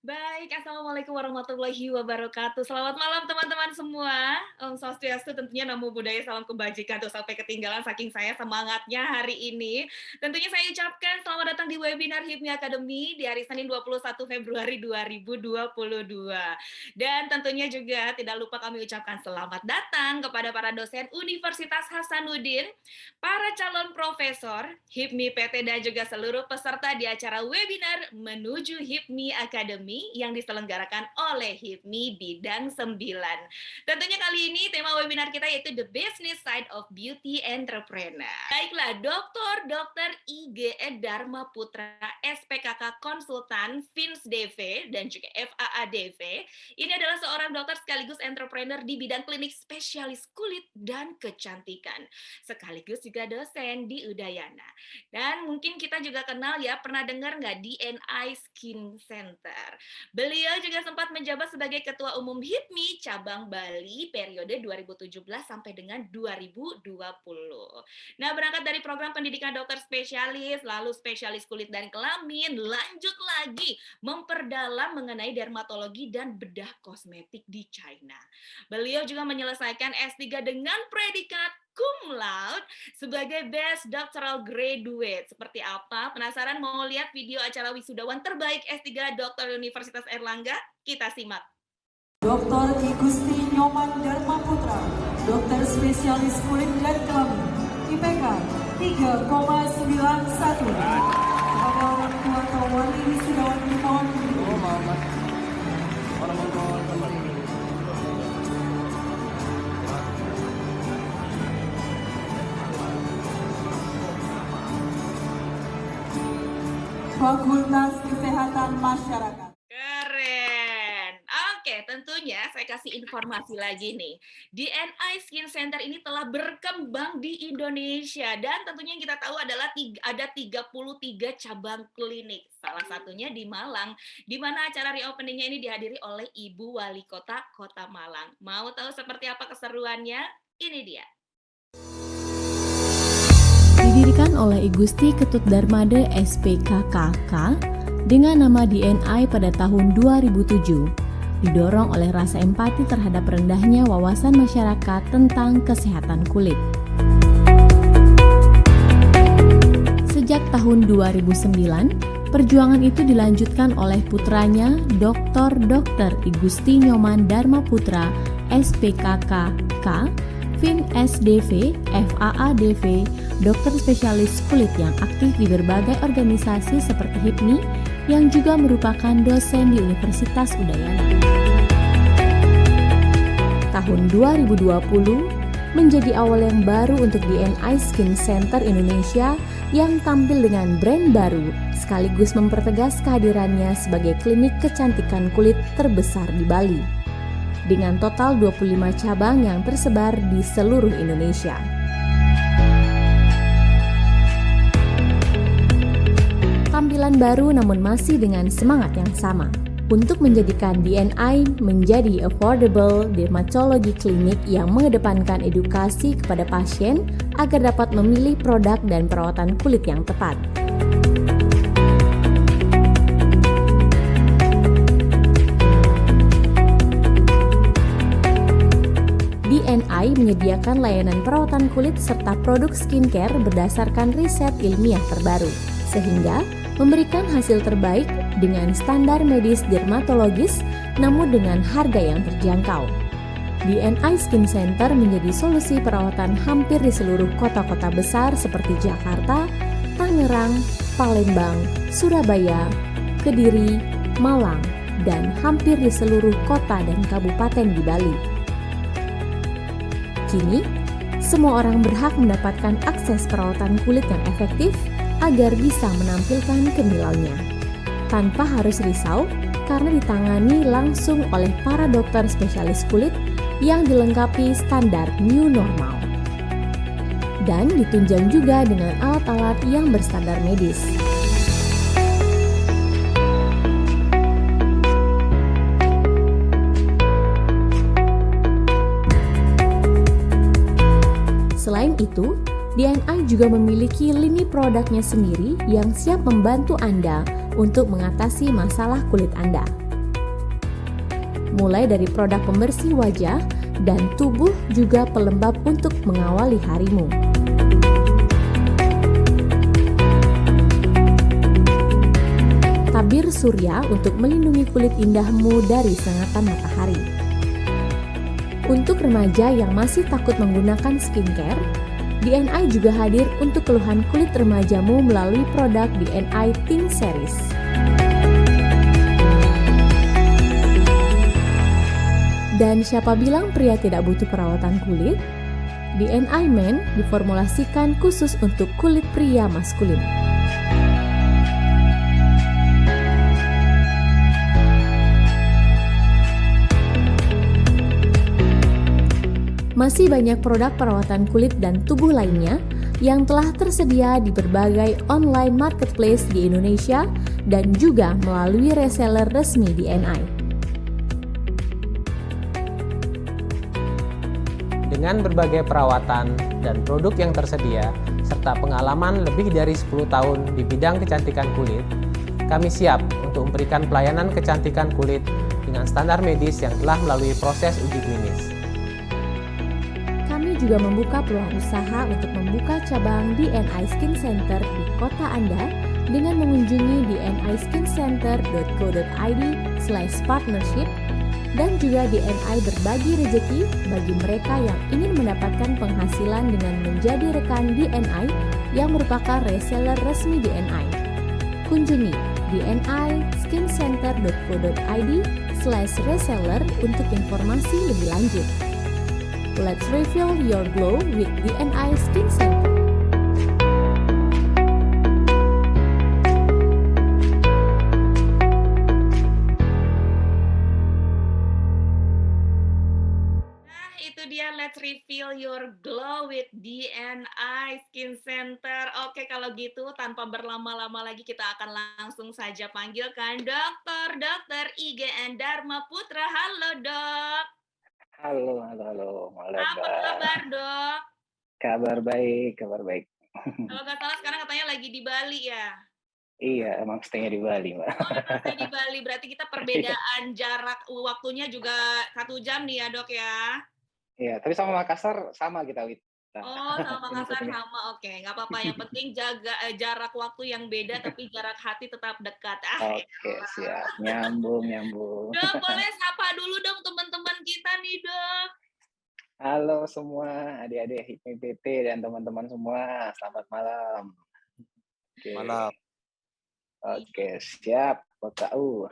Baik, Assalamualaikum warahmatullahi wabarakatuh. Selamat malam teman-teman semua. Om Swastiastu, tentunya Namo Buddhaya, salam kebajikan. Tuh sampai ketinggalan saking saya semangatnya hari ini. Tentunya saya ucapkan selamat datang di webinar HIPMI Academy di hari Senin 21 Februari 2022. Dan tentunya juga tidak lupa kami ucapkan selamat datang kepada para dosen Universitas Hasanuddin, para calon profesor, HIPMI PT, dan juga seluruh peserta di acara webinar Menuju HIPMI Academy yang diselenggarakan oleh HIPMI Bidang 9. Tentunya kali ini tema webinar kita yaitu The Business Side of Beauty Entrepreneur. Baiklah, Dr. IGE Dharma Putra, SPKK Konsultan, FINS DV, dan juga FAA DV. Ini adalah seorang dokter sekaligus entrepreneur di bidang klinik spesialis kulit dan kecantikan. Sekaligus juga dosen di Udayana. Dan mungkin kita juga kenal ya, pernah dengar nggak DNI Skin Center? Beliau juga sempat menjabat sebagai Ketua Umum HIPMI Cabang Bali periode 2017 sampai dengan 2020. Nah, berangkat dari program pendidikan dokter spesialis, lalu spesialis kulit dan kelamin, lanjut lagi memperdalam mengenai dermatologi dan bedah kosmetik di China. Beliau juga menyelesaikan S3 dengan predikat cum laude sebagai Best Doctoral Graduate. Seperti apa? Penasaran mau lihat video acara wisudawan terbaik S3 Dokter Universitas Erlangga? Kita simak. Dr. I Gusti Nyoman Dharma Putra, dokter spesialis kulit dan kelamin, IPK 3,91. Kepada orang tua atau wali wisudawan dimohon Fakultas Kesehatan Masyarakat. Keren. Oke, tentunya saya kasih informasi lagi nih. DNI Skin Center ini telah berkembang di Indonesia dan tentunya yang kita tahu adalah ada 33 cabang klinik. Salah satunya di Malang, di mana acara reopening-nya ini dihadiri oleh Ibu Wali Kota Kota Malang. Mau tahu seperti apa keseruannya? Ini dia. Didirikan oleh I Gusti Ketut Darmade SPKKK dengan nama DNI pada tahun 2007, didorong oleh rasa empati terhadap rendahnya wawasan masyarakat tentang kesehatan kulit. Sejak tahun 2009, perjuangan itu dilanjutkan oleh putranya Dr. I Gusti Nyoman Dharma Putra SPKKK, FIN SDV, FAA DV, dokter spesialis kulit yang aktif di berbagai organisasi seperti HIPMI yang juga merupakan dosen di Universitas Udayana. Tahun 2020 menjadi awal yang baru untuk DNI Skin Center Indonesia yang tampil dengan brand baru sekaligus mempertegas kehadirannya sebagai klinik kecantikan kulit terbesar di Bali, dengan total 25 cabang yang tersebar di seluruh Indonesia. Tampilan baru namun masih dengan semangat yang sama untuk menjadikan DNI menjadi affordable dermatology clinic yang mengedepankan edukasi kepada pasien agar dapat memilih produk dan perawatan kulit yang tepat. DNI menyediakan layanan perawatan kulit serta produk skincare berdasarkan riset ilmiah terbaru, sehingga memberikan hasil terbaik dengan standar medis dermatologis namun dengan harga yang terjangkau. DNI Skin Center menjadi solusi perawatan hampir di seluruh kota-kota besar seperti Jakarta, Tangerang, Palembang, Surabaya, Kediri, Malang, dan hampir di seluruh kota dan kabupaten di Bali. Kini, semua orang berhak mendapatkan akses perawatan kulit yang efektif agar bisa menampilkan kimilaunya, tanpa harus risau karena ditangani langsung oleh para dokter spesialis kulit yang dilengkapi standar new normal. Dan ditunjang juga dengan alat-alat yang berstandar medis. Selain itu, DNI juga memiliki lini produknya sendiri yang siap membantu Anda untuk mengatasi masalah kulit Anda. mulai dari produk pembersih wajah dan tubuh juga pelembab untuk mengawali harimu. Tabir surya untuk melindungi kulit indahmu dari sengatan matahari. Untuk remaja yang masih takut menggunakan skincare, DNI juga hadir untuk keluhan kulit remajamu melalui produk DNI Teen Series. Dan siapa bilang pria tidak butuh perawatan kulit? DNI Men diformulasikan khusus untuk kulit pria maskulin. Masih banyak produk perawatan kulit dan tubuh lainnya yang telah tersedia di berbagai online marketplace di Indonesia dan juga melalui reseller resmi DNI. Dengan berbagai perawatan dan produk yang tersedia, serta pengalaman lebih dari 10 tahun di bidang kecantikan kulit, kami siap untuk memberikan pelayanan kecantikan kulit dengan standar medis yang telah melalui proses uji klinis. Kami juga membuka peluang usaha untuk membuka cabang DNI Skin Center di kota Anda dengan mengunjungi dnisskincenter.co.id/partnership dan juga DNI berbagi rejeki bagi mereka yang ingin mendapatkan penghasilan dengan menjadi rekan DNI yang merupakan reseller resmi DNI. Kunjungi dnisskincenter.co.id/reseller untuk informasi lebih lanjut. Let's refill your glow with DNI Skin Center. Itu dia, let's refill your glow with DNI Skin Center. Oke, kalau gitu tanpa berlama-lama lagi kita akan langsung saja panggilkan Dr. IGN Dharma Putra. Halo, Dok. Halo, malam Apa Mbak. kabar, Dok? Kabar baik. Kalau nggak salah sekarang katanya lagi di Bali ya? Iya, emang stay di Bali, Mbak. Oh, stay di Bali. Berarti kita perbedaan jarak waktunya juga 1 jam nih ya, Dok ya? Iya, tapi sama Makassar sama kita, Wit. Oh, sama Makassar sama. Oke, nggak apa-apa. Yang penting jaga jarak waktu yang beda, tapi jarak hati tetap dekat. Oke, siap. Nyambung. Dok, boleh sapa dulu dong teman-teman kita nih, Dok. Halo semua, adik-adik HIPMI PT dan teman-teman semua. Selamat malam. Oke. Malam. Oke, siap. KU.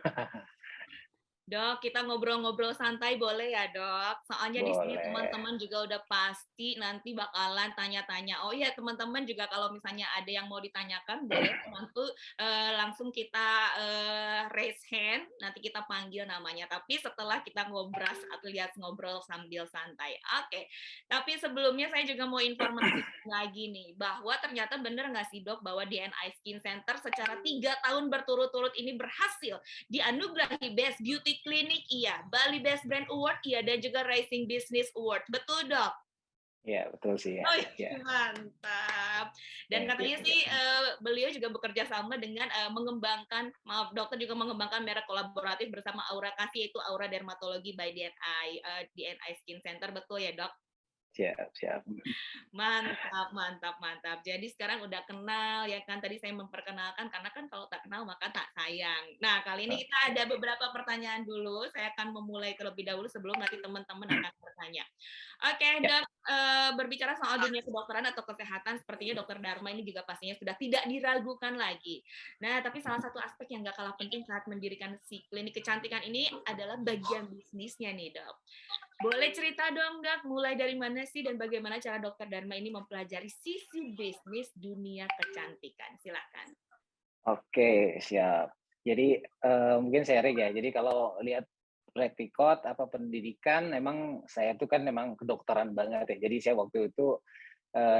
Dok, kita ngobrol-ngobrol santai boleh ya, Dok? Soalnya di sini Boleh. teman-teman juga udah pasti nanti bakalan tanya-tanya. Oh iya, teman-teman juga kalau misalnya ada yang mau ditanyakan, boleh langsung kita raise hand, nanti kita panggil namanya. Tapi setelah kita ngobras alias ngobrol sambil santai. Oke, tapi sebelumnya saya juga mau informasi lagi nih, bahwa ternyata bener nggak sih, Dok, bahwa DNI Skin Center secara 3 tahun berturut-turut ini berhasil dianugerahi Best Beauty Clinic, iya, Bali Best Brand Award, iya, dan juga Rising Business Award. Betul, Dok? Iya, betul sih ya. Oh, Ya. mantap. Dan katanya sih beliau juga bekerja sama dengan mengembangkan, dokter juga mengembangkan merek kolaboratif bersama Aura Kasih, yaitu Aura Dermatologi by DNI Skin Center. Betul ya, Dok? Siap. Mantap. Jadi sekarang udah kenal ya kan, tadi saya memperkenalkan karena kan kalau tak kenal maka tak sayang. Nah, kali ini kita ada beberapa pertanyaan dulu. Saya akan memulai terlebih dahulu sebelum nanti teman-teman akan bertanya. Oke, Ya. Dok, berbicara soal dunia kedokteran atau kesehatan, sepertinya Dokter Dharma ini juga pastinya sudah tidak diragukan lagi. Nah, tapi salah satu aspek yang gak kalah penting saat mendirikan si klinik kecantikan ini adalah bagian bisnisnya nih, Dok. Boleh cerita dong, Dok, mulai dari mana sih dan bagaimana cara Dokter Dharma ini mempelajari sisi bisnis dunia kecantikan? Silakan. Oke, siap. Jadi mungkin sharing ya. Jadi kalau lihat track record apa pendidikan, emang saya tuh kan memang kedokteran banget ya. Jadi saya waktu itu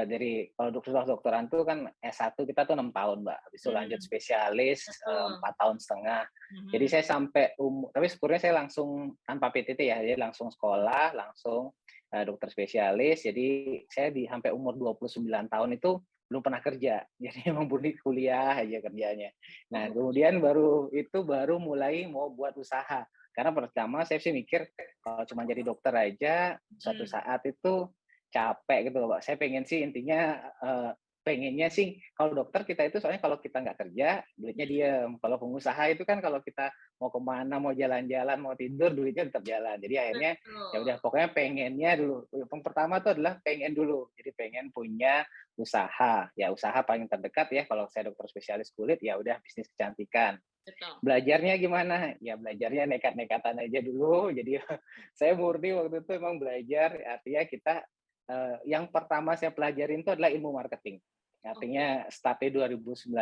dari kalau kedokteran tuh kan S1 kita tuh 6 tahun, Mbak. Habis itu lanjut spesialis 4 tahun setengah. Jadi saya sampai tapi syukurnya saya langsung tanpa PTT ya, jadi langsung sekolah, langsung dokter spesialis. Jadi saya sampai umur 29 tahun itu belum pernah kerja. Jadi emang murni kuliah aja kerjanya. Nah, kemudian baru mulai mau buat usaha. Karena pertama saya sih mikir kalau cuma jadi dokter aja suatu Hmm. saat itu capek gitu loh, Pak. Saya pengen sih intinya pengennya sih kalau dokter kita itu soalnya kalau kita nggak kerja duitnya diem. Kalau pengusaha itu kan kalau kita mau kemana, mau jalan-jalan, mau tidur duitnya tetap jalan. Jadi akhirnya ya Betul. udah pokoknya pengennya dulu. Yang pertama tuh adalah pengen dulu. Jadi pengen punya usaha. Ya usaha paling terdekat ya kalau saya dokter spesialis kulit ya udah bisnis kecantikan. Betul. Belajarnya gimana? Ya belajarnya nekat-nekatan aja dulu. Jadi saya murni waktu itu emang belajar, artinya kita yang pertama saya pelajarin itu adalah ilmu marketing. Oke. Artinya startnya 2009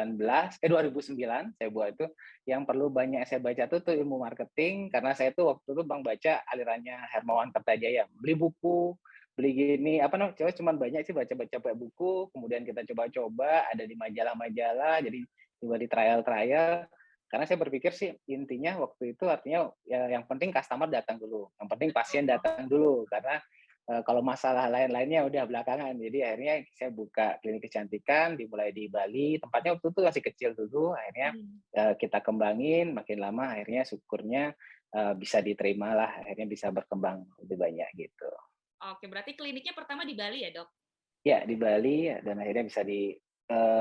saya buat itu yang perlu banyak saya baca tuh ilmu marketing karena saya tuh waktu itu Bang baca alirannya Hermawan Kertajaya. Beli buku, beli gini apa namanya? Cuman banyak sih baca-baca buku, kemudian kita coba-coba ada di majalah-majalah, jadi coba di trial-trial karena saya berpikir sih intinya waktu itu artinya ya yang penting customer datang dulu, yang penting pasien Betul. datang dulu karena kalau masalah lain-lainnya udah belakangan. Jadi akhirnya saya buka klinik kecantikan dimulai di Bali, tempatnya waktu itu masih kecil dulu, akhirnya Hmm. kita kembangin makin lama akhirnya syukurnya bisa diterima lah, akhirnya bisa berkembang lebih banyak gitu. Oke, berarti kliniknya pertama di Bali ya, Dok? Ya di Bali dan akhirnya bisa di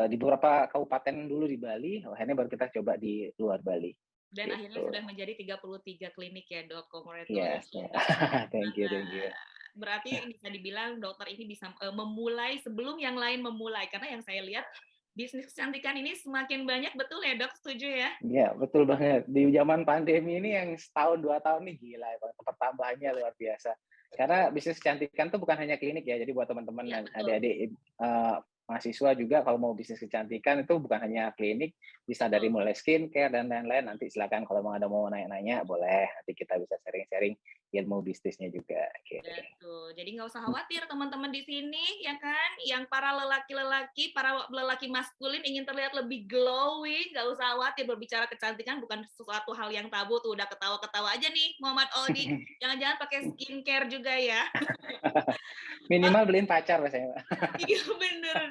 beberapa kabupaten dulu di Bali, akhirnya baru kita coba di luar Bali Dan akhirnya gitu. sudah menjadi 33 klinik ya, Dok. Yes, Congratulations, Dok. thank you, thank you. Berarti bisa dibilang dokter ini bisa memulai sebelum yang lain memulai. Karena yang saya lihat bisnis kecantikan ini semakin banyak, betul ya, Dok? Setuju ya? Iya, betul banget. Di zaman pandemi ini yang setahun 2 tahun nih gila Bang, pertambahannya luar biasa. Karena bisnis kecantikan tuh bukan hanya klinik ya, jadi buat teman-teman Iya, dan betul. adik-adik mahasiswa juga kalau mau bisnis kecantikan itu bukan hanya klinik, bisa dari Betul. mulai skincare dan lain-lain. Nanti silakan kalau mau nanya-nanya boleh, nanti kita bisa sharing-sharing ilmu bisnisnya juga. Oke. Betul. Jadi nggak usah khawatir teman-teman di sini, ya kan? Yang para lelaki-lelaki, para lelaki maskulin ingin terlihat lebih glowing, nggak usah khawatir berbicara kecantikan bukan sesuatu hal yang tabu tuh. Udah ketawa-ketawa aja nih, Muhammad Odi. Jangan-jangan pakai skincare juga ya. Minimal beliin pacar biasanya. Iya bener.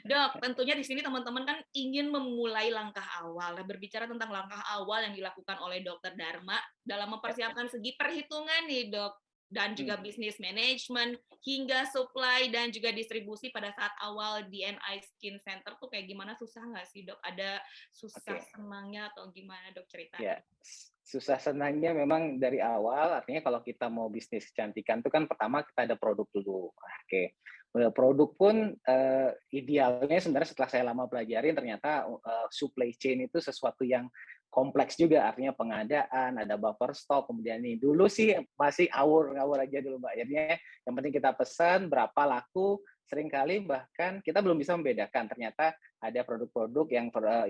Dok, tentunya di sini teman-teman kan ingin memulai langkah awal. Nah, berbicara tentang langkah awal yang dilakukan oleh Dokter Dharma dalam mempersiapkan segi perhitungan nih, Dok, dan juga bisnis management hingga supply dan juga distribusi pada saat awal DNI Skin Center tuh kayak gimana, susah nggak sih, Dok? Ada susah Oke. senangnya atau gimana, Dok, Ya, ceritain? susah senangnya memang dari awal, artinya kalau kita mau bisnis kecantikan itu kan pertama kita ada produk dulu. Oke. Produk pun idealnya sebenarnya setelah saya lama pelajarin ternyata supply chain itu sesuatu yang kompleks juga, artinya pengadaan, ada buffer stock, kemudian nih dulu sih masih ngawur aja dulu Mbak. Jadinya yang penting kita pesan berapa laku, seringkali bahkan kita belum bisa membedakan ternyata ada produk-produk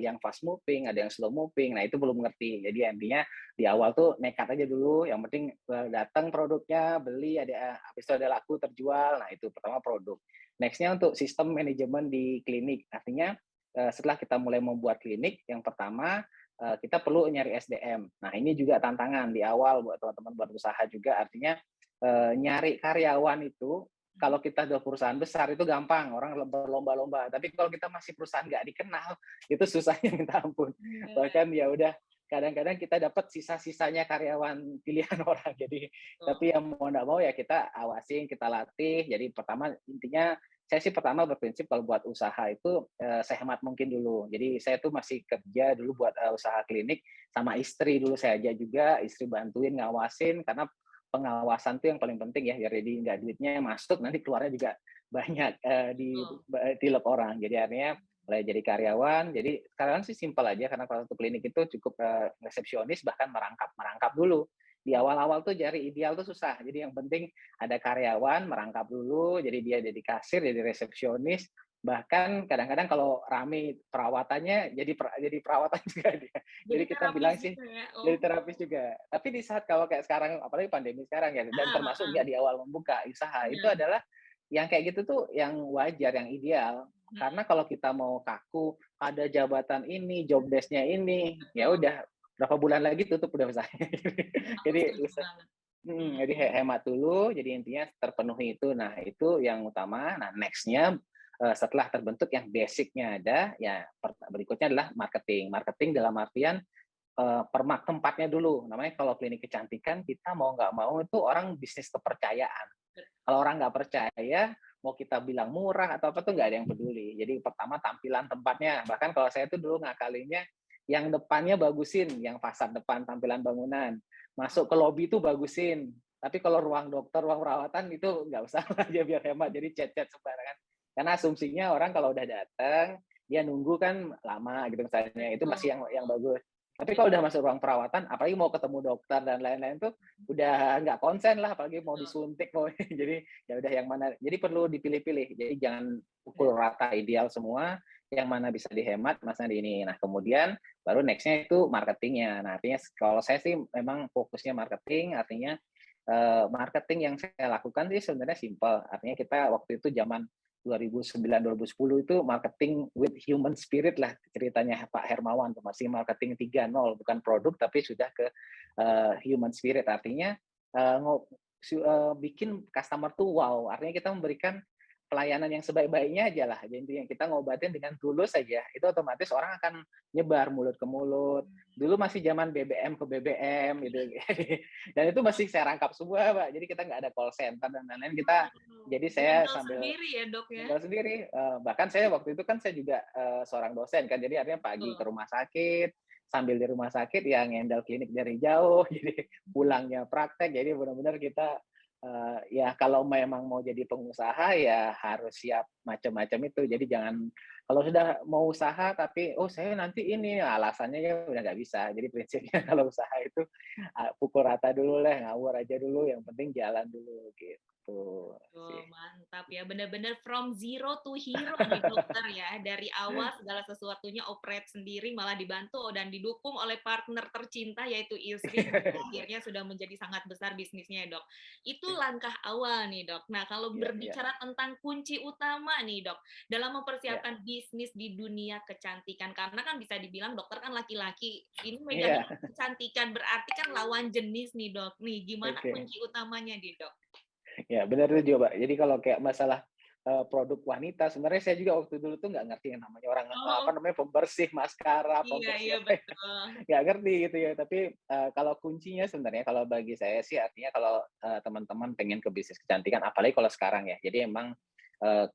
yang fast moving, ada yang slow moving. Nah, itu belum ngerti. Jadi intinya di awal tuh nekat aja dulu, yang penting datang produknya, beli, habis itu ada laku terjual. Nah, itu pertama produk. Next-nya untuk sistem manajemen di klinik. Artinya setelah kita mulai membuat klinik, yang pertama kita perlu nyari SDM. Nah, ini juga tantangan di awal buat teman-teman buat usaha juga. Artinya nyari karyawan itu kalau kita udah perusahaan besar itu gampang, orang berlomba-lomba. Tapi kalau kita masih perusahaan nggak dikenal, itu susahnya minta ampun. Bener. Bahkan ya udah kadang-kadang kita dapat sisa-sisanya karyawan pilihan orang. Jadi tapi yang mau nggak mau ya kita awasin, kita latih. Jadi pertama intinya saya sih pertama berprinsip kalau buat usaha itu sehemat mungkin dulu. Jadi saya tuh masih kerja dulu buat usaha klinik sama istri dulu saya aja juga, istri bantuin ngawasin karena pengawasan tuh yang paling penting ya, jadi nggak duitnya masuk nanti keluarnya juga banyak dilep orang. Jadi artinya mulai jadi karyawan. Jadi karyawan sih simpel aja karena kalau untuk klinik itu cukup resepsionis bahkan merangkap dulu. Di awal-awal tuh cari ideal tuh susah. Jadi yang penting ada karyawan merangkap dulu. Jadi dia jadi kasir, jadi resepsionis. Bahkan kadang-kadang kalau rame perawatannya jadi perawatan juga dia. Jadi Jadi kita terapis bilang sih juga ya? Oh, jadi terapis juga. Tapi di saat kalau kayak sekarang, apalagi pandemi sekarang ya, dan heeh termasuk heeh, nggak di awal membuka usaha, itu bener. adalah yang kayak gitu tuh yang wajar, yang ideal. Mhm, Karena kalau kita mau kaku, ada jabatan ini, job desk-nya ini, ya betul. udah berapa bulan lagi tutup udah usahanya. Aku Jadi setuju banget. jadi Mhm. hemat dulu, jadi intinya terpenuhi itu. Nah, itu yang utama. Nah, next-nya setelah terbentuk yang basic-nya ada, ya berikutnya adalah marketing. Marketing dalam artian permak tempatnya dulu. Namanya kalau klinik kecantikan kita mau nggak mau itu orang bisnis kepercayaan. Kalau orang nggak percaya, mau kita bilang murah atau apa tuh nggak ada yang peduli. Jadi pertama tampilan tempatnya. Bahkan kalau saya tuh dulu ngakalinya yang depannya bagusin, yang fasad depan tampilan bangunan. Masuk ke lobi tuh bagusin. Tapi kalau ruang dokter, ruang perawatan itu nggak usah aja biar hemat. Jadi cat-cat sembarangan. Karena asumsinya orang kalau udah datang, dia nunggu kan lama gitu misalnya. Itu masih yang bagus. Tapi kalau udah masuk ruang perawatan, apalagi mau ketemu dokter dan lain-lain tuh udah nggak konsen lah, apalagi mau disuntik mau jadi ya udah yang mana. Jadi perlu dipilih-pilih. Jadi jangan pukul rata ideal semua, yang mana bisa dihemat, masa di ini. Nah kemudian baru nextnya itu marketingnya. Nah artinya kalau saya sih memang fokusnya marketing, artinya marketing yang saya lakukan sih sebenarnya simple. Artinya kita waktu itu zaman 2009-2010 itu marketing with human spirit lah ceritanya Pak Hermawan, masih marketing 3.0, bukan produk tapi sudah ke human spirit, artinya bikin customer tuh wow, artinya kita memberikan pelayanan yang sebaik-baiknya aja lah. Jadi yang kita ngobatin dengan tulus saja, itu otomatis orang akan nyebar mulut ke mulut. Dulu masih zaman BBM ke BBM gitu. Dan itu masih saya rangkap semua, Pak. Jadi kita nggak ada call center dan lain-lain. Jadi saya Handle sambil sendiri ya dok ya. handle sendiri. Bahkan saya waktu itu kan saya juga seorang dosen kan. Jadi artinya pagi ke rumah sakit, sambil di rumah sakit ya handle klinik dari jauh. Jadi pulangnya praktek. Jadi benar-benar kita ya kalau memang mau jadi pengusaha ya harus siap macam-macam itu. Jadi jangan kalau sudah mau usaha tapi saya nanti ini alasannya ya udah nggak bisa. Jadi prinsipnya kalau usaha itu pukul rata dulu lah, ngawur aja dulu. Yang penting jalan dulu gitu Oh, sih. mantap ya, benar-benar from zero to hero nih dokter ya. Dari awal segala sesuatunya operate sendiri, malah dibantu dan didukung oleh partner tercinta yaitu istri. Akhirnya sudah menjadi sangat besar bisnisnya ya dok. Itu langkah awal nih dok. Nah kalau Ya, ya, berbicara tentang kunci utama nih dok, dalam ya, mempersiapkan bisnis di dunia kecantikan, karena kan bisa dibilang dokter kan laki-laki, ini megang ya. kecantikan berarti kan lawan jenis nih dok. Nih gimana Oke. kunci utamanya nih dok? Ya, benar itu juga, Pak. Jadi kalau kayak masalah produk wanita, sebenarnya saya juga waktu dulu tuh nggak ngerti yang namanya orang apa Oh, namanya pembersih maskara, iya pembersih iya apa ya, betul. nggak ngerti gitu ya. Tapi kalau kuncinya sebenarnya kalau bagi saya sih artinya kalau teman-teman pengen ke bisnis kecantikan, apalagi kalau sekarang ya. Jadi emang eh,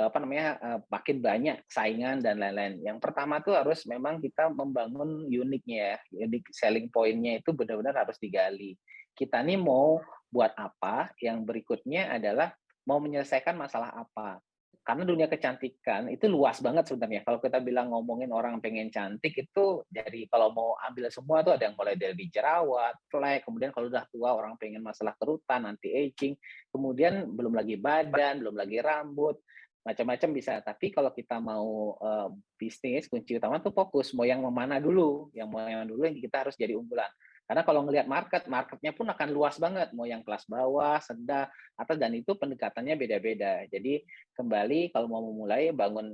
apa namanya makin banyak saingan dan lain-lain. Yang pertama tuh harus memang kita membangun uniknya ya, unique selling point-nya itu benar-benar harus digali. Kita nih mau buat apa? Yang berikutnya adalah mau menyelesaikan masalah apa? Karena dunia kecantikan itu luas banget sebenarnya. Kalau kita bilang ngomongin orang pengen cantik itu dari kalau mau ambil semua tuh ada yang mulai dari jerawat, flek, kemudian kalau udah tua orang pengen masalah kerutan, anti aging, kemudian belum lagi badan, belum lagi rambut, macam-macam bisa. Tapi kalau kita mau bisnis, kunci utama tuh fokus mau yang mana dulu, yang kita harus jadi unggulan. Karena kalau ngelihat marketnya pun akan luas banget, mau yang kelas bawah, sedang, atas, dan itu pendekatannya beda-beda. Jadi kembali kalau mau memulai bangun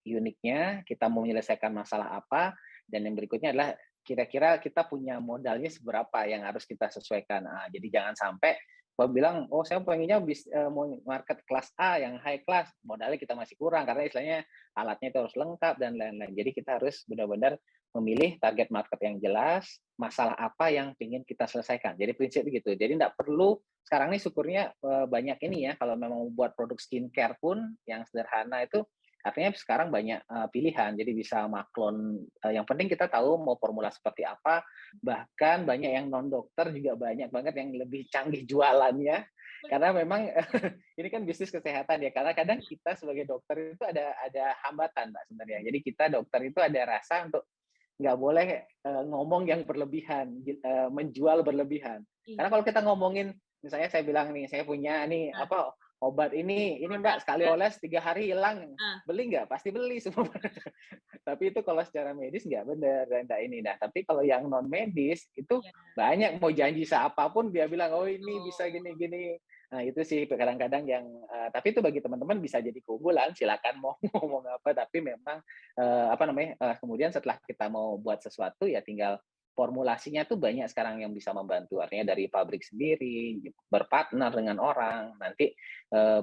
uniknya, kita mau menyelesaikan masalah apa, dan yang berikutnya adalah kira-kira kita punya modalnya seberapa yang harus kita sesuaikan. Nah, jadi jangan sampai kalau bilang, saya pengennya mau market kelas A yang high class, modalnya kita masih kurang karena istilahnya alatnya itu harus lengkap dan lain-lain. Jadi kita harus benar-benar memilih target market yang jelas, masalah apa yang ingin kita selesaikan. Jadi prinsip gitu. Jadi tidak perlu sekarang ini syukurnya banyak ini ya. Kalau memang buat produk skincare pun yang sederhana itu artinya sekarang banyak pilihan. Jadi bisa maklon. Yang penting kita tahu mau formula seperti apa. Bahkan banyak yang non dokter juga banyak banget yang lebih canggih jualannya. Karena memang ini kan bisnis kesehatan ya. Karena kadang kita sebagai dokter itu ada hambatan, Mbak sebenarnya. Jadi kita dokter itu ada rasa untuk nggak boleh ngomong yang berlebihan, menjual berlebihan. Karena Iya. kalau kita ngomongin, misalnya saya bilang nih, saya punya nih Nah, apa obat ini produk Mbak sekali ya. oles 3 hari hilang, Nah, beli nggak? Pasti beli semua. Tapi itu kalau secara medis nggak benar dan nggak ini. Nah, tapi kalau yang non medis itu iya, banyak mau janji seapapun dia bilang ini bisa betul. gini-gini. Nah, itu sih kadang-kadang yang tapi itu bagi teman-teman bisa jadi keunggulan, silakan mau ngomong apa, tapi memang apa namanya kemudian setelah kita mau buat sesuatu ya tinggal formulasinya tuh banyak sekarang yang bisa membantu, artinya dari pabrik sendiri berpartner dengan orang nanti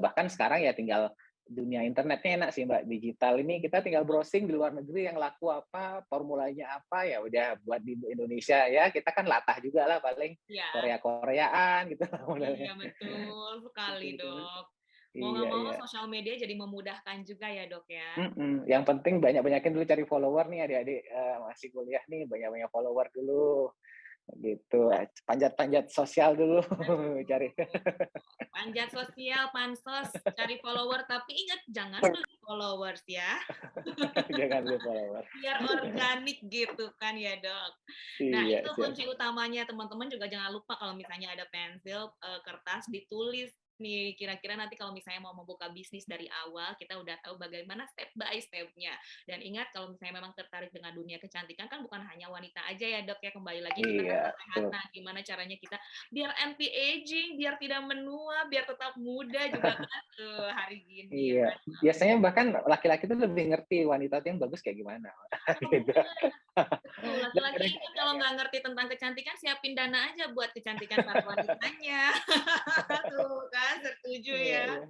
bahkan sekarang ya tinggal dunia internetnya enak sih Mbak, digital ini kita tinggal browsing di luar negeri yang laku apa, formulanya apa, ya udah buat di Indonesia ya, kita kan latah juga lah paling Ya, Korea-Koreaan gitu iya modelnya. betul sekali, Gitu. Dok. Mau nggak Iya mau iya. sosial media jadi memudahkan juga ya, Dok, ya? Yang penting banyak-banyakin dulu cari follower nih adik-adik, masih kuliah nih, banyak-banyak follower dulu, gitu. Panjat-panjat sosial dulu cari. Betul. Panjat sosial, pansos, cari follower, tapi ingat jangan beli followers ya, Jangan beli follower. biar organik gitu kan ya, Dok. Nah, Iya, itu siap. kunci utamanya teman-teman juga jangan lupa kalau misalnya ada pensil, kertas, ditulis nih kira-kira nanti kalau misalnya mau membuka bisnis dari awal, kita udah tahu bagaimana step by step-nya. Dan ingat kalau misalnya memang tertarik dengan dunia kecantikan kan bukan hanya wanita aja ya, Dok, ya, kembali lagi kita ke Iya, betul. kesehatan, gimana caranya kita biar anti aging, biar tidak menua, biar tetap muda juga kan hari gini ya Iya, kan. biasanya bahkan laki-laki tuh lebih ngerti wanita tuh yang bagus kayak gimana, Oh, gitu. bener. Betul, Dan laki-laki itu kadang-kadang kalau ya nggak ngerti tentang kecantikan siapin dana aja buat kecantikan para wanitanya. Tuh kan, setuju iya ya. iya,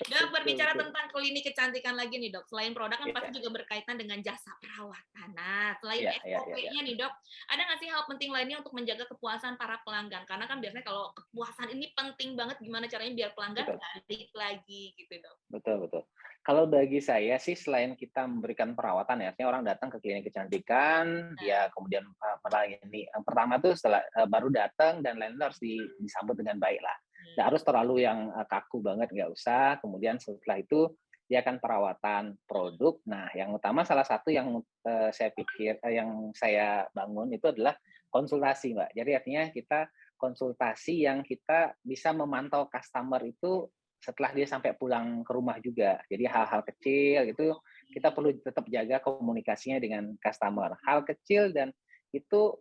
Dok, betul berbicara betul. tentang klinik kecantikan lagi nih, Dok. Selain produk kan pasti Iya juga berkaitan dengan jasa perawatan. Nah, selain iya iya iya iya. SOP-nya nih, Dok, ada nggak sih hal penting lainnya untuk menjaga kepuasan para pelanggan? Karena kan biasanya kalau kepuasan ini penting banget, gimana caranya biar pelanggan Betul. balik lagi gitu, Dok. Betul betul. Kalau bagi saya sih selain kita memberikan perawatan ya, artinya orang datang ke klinik kecantikan, Nah, dia kemudian, melayani pertama tuh setelah, baru datang dan lain-lain harus disambut dengan baik lah. Nggak hmm, harus terlalu yang, kaku banget, nggak usah. Kemudian setelah itu dia akan perawatan produk. Nah, yang utama salah satu yang, saya pikir yang saya bangun itu adalah konsultasi, Mbak. Jadi artinya kita konsultasi yang kita bisa memantau customer itu setelah dia sampai pulang ke rumah juga. Jadi hal-hal kecil itu kita perlu tetap jaga komunikasinya dengan customer. Hal kecil dan itu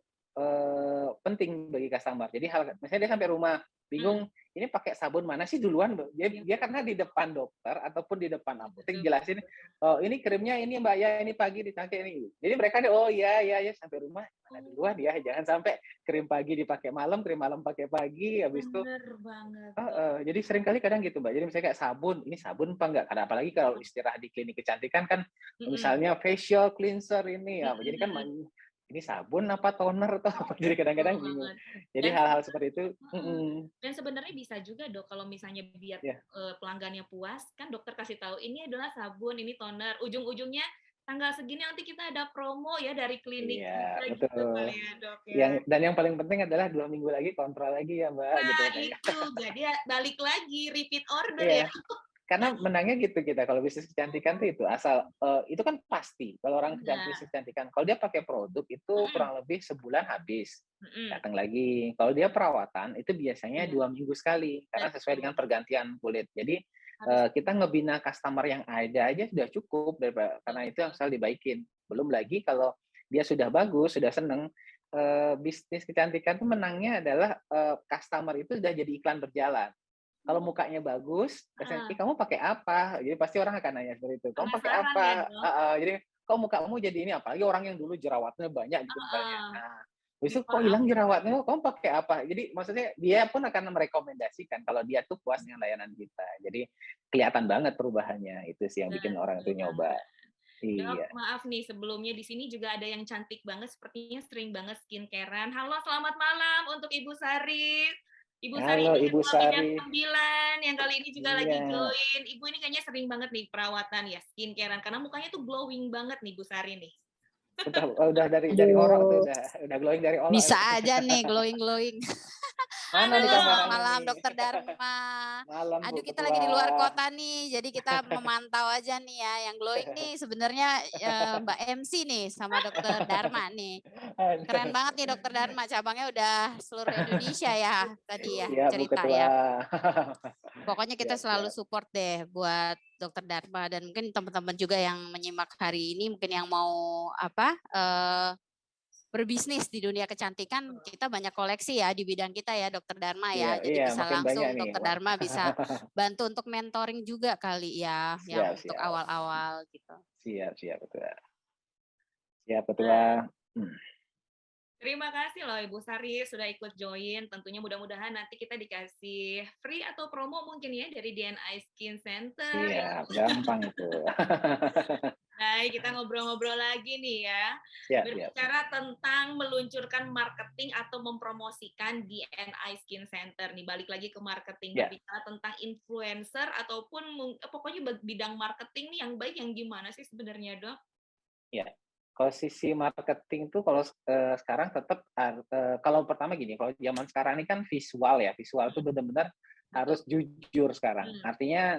penting bagi customer. Jadi misalnya dia sampai rumah hmm, bingung, ini pakai sabun mana sih duluan, dia, iya, dia karena di depan dokter ataupun di depan apotek betul, jelasin, betul. oh ini krimnya ini Mbak ya, ini pagi dipakai ini. Jadi mereka oh iya iya ya sampai rumah mana duluan Oh, ya, jangan sampai krim pagi dipakai malam, krim malam pakai pagi, habis itu bener banget, Dok. heeh, jadi sering kali kadang gitu, Mbak. Jadi misalnya kayak sabun, ini sabun apa enggak? Karena apalagi kalau istirahat di klinik kecantikan kan Mhm, misalnya facial cleanser ini ya, mhm jadi kan mhm. ini sabun apa toner atau apa, jadi Betul kadang-kadang bingung. banget. Jadi Dan hal-hal seperti itu mhm, dan sebenarnya bisa juga Dok, kalau misalnya biar, ya, pelanggannya puas, kan dokter kasih tahu, "Ini adalah sabun, ini toner," ujung-ujungnya tanggal segini nanti kita ada promo ya dari klinik iya, kita gitu betul. kali ya Dok ya. Dan yang paling penting adalah 2 minggu lagi kontrol lagi ya, Mbak, gitu Nah katanya. itu, jadi ya balik lagi, repeat order ya. Iya. Karena menangnya gitu kita kalau bisnis kecantikan tuh itu asal itu kan pasti kalau orang bisnis Benar, kecantikan kalau dia pakai produk itu mhm kurang lebih sebulan habis, mhm, datang lagi. Kalau dia perawatan itu biasanya iya, 2 minggu sekali karena sesuai dengan betul, pergantian kulit. Jadi, harus kita ngebina customer yang ada aja sudah cukup karena betul itu yang betul. selalu dibaikin. Belum lagi kalau dia sudah bagus, sudah seneng, bisnis kecantikan tuh menangnya adalah, customer itu sudah jadi iklan berjalan. Kalau Oh, mukanya bagus, biasanya, heeh, "Ih, kamu pakai apa?" Jadi pasti orang akan nanya seperti itu, "Kamu pakai penasaran ya apa?" Dok? Heeh, jadi, "Kok mukamu jadi ini?" Apalagi orang yang dulu jerawatnya banyak gitu misalnya. Heeh, Nah, "Besok kok wah hilang jerawatnya? Kamu pakai apa?" Jadi maksudnya dia pun akan merekomendasikan kalau dia tuh puas dengan layanan kita. Jadi kelihatan banget perubahannya, itu sih yang bikin orang betul itu nyoba. banget. Dok, Iya. maaf nih sebelumnya di sini juga ada yang cantik banget, sepertinya sering banget skincare-an. Halo, selamat malam untuk Ibu Sari. Ibu Sari Halo ini Ibu ketua Sari. bidang 9 yang kali ini juga lagi Iya, join. Ibu ini kayaknya sering banget nih perawatan ya, skincare-an karena mukanya tuh glowing banget nih Bu Sari nih. udah dari orok tuh, Aduh, udah glowing dari orok bisa nih. aja nih glowing-glowing. Mana nih Halo, selamat kameranya malam nih? Dokter Dharma. Malam Aduh, Bu kita lagi di luar Ketua. kota nih, jadi kita memantau aja nih ya. Yang glowing nih sebenarnya Mbak MC nih sama Dokter Dharma nih. Keren Aduh. banget nih Dokter Dharma, cabangnya udah seluruh Indonesia ya tadi ya Siap Bu cerita Ketua. ya. Pokoknya kita Siap selalu siap. support deh buat Dokter Dharma dan mungkin teman-teman juga yang menyimak hari ini mungkin yang mau apa berbisnis di dunia kecantikan, kita banyak koleksi ya di bidang kita ya Dokter Dharma Iya ya. Jadi iya, bisa makin banyak langsung nih. Dokter Wah. Dharma bisa bantu untuk mentoring juga kali ya, yang Siap untuk siap. awal-awal gitu. Siap siap Ketua. Siap Ketua. Nah, Hmm. Terima kasih loh Ibu Sari sudah ikut join. Tentunya mudah-mudahan nanti kita dikasih free atau promo mungkin ya dari DNI Skin Center. Siap, gampang itu. Baik, kita ngobrol-ngobrol lagi nih ya. Siap, siap. Berbicara tentang meluncurkan marketing atau mempromosikan DNI Skin Center nih, balik lagi ke marketing. Ya, Berbicara tentang influencer ataupun pokoknya bidang marketing nih yang baik yang gimana sih sebenarnya, Dok? ya. Kalau sisi marketing tuh kalau sekarang tetap kalau pertama gini, kalau zaman sekarang ini kan visual ya, visual tuh benar-benar harus jujur sekarang. Hmm, Artinya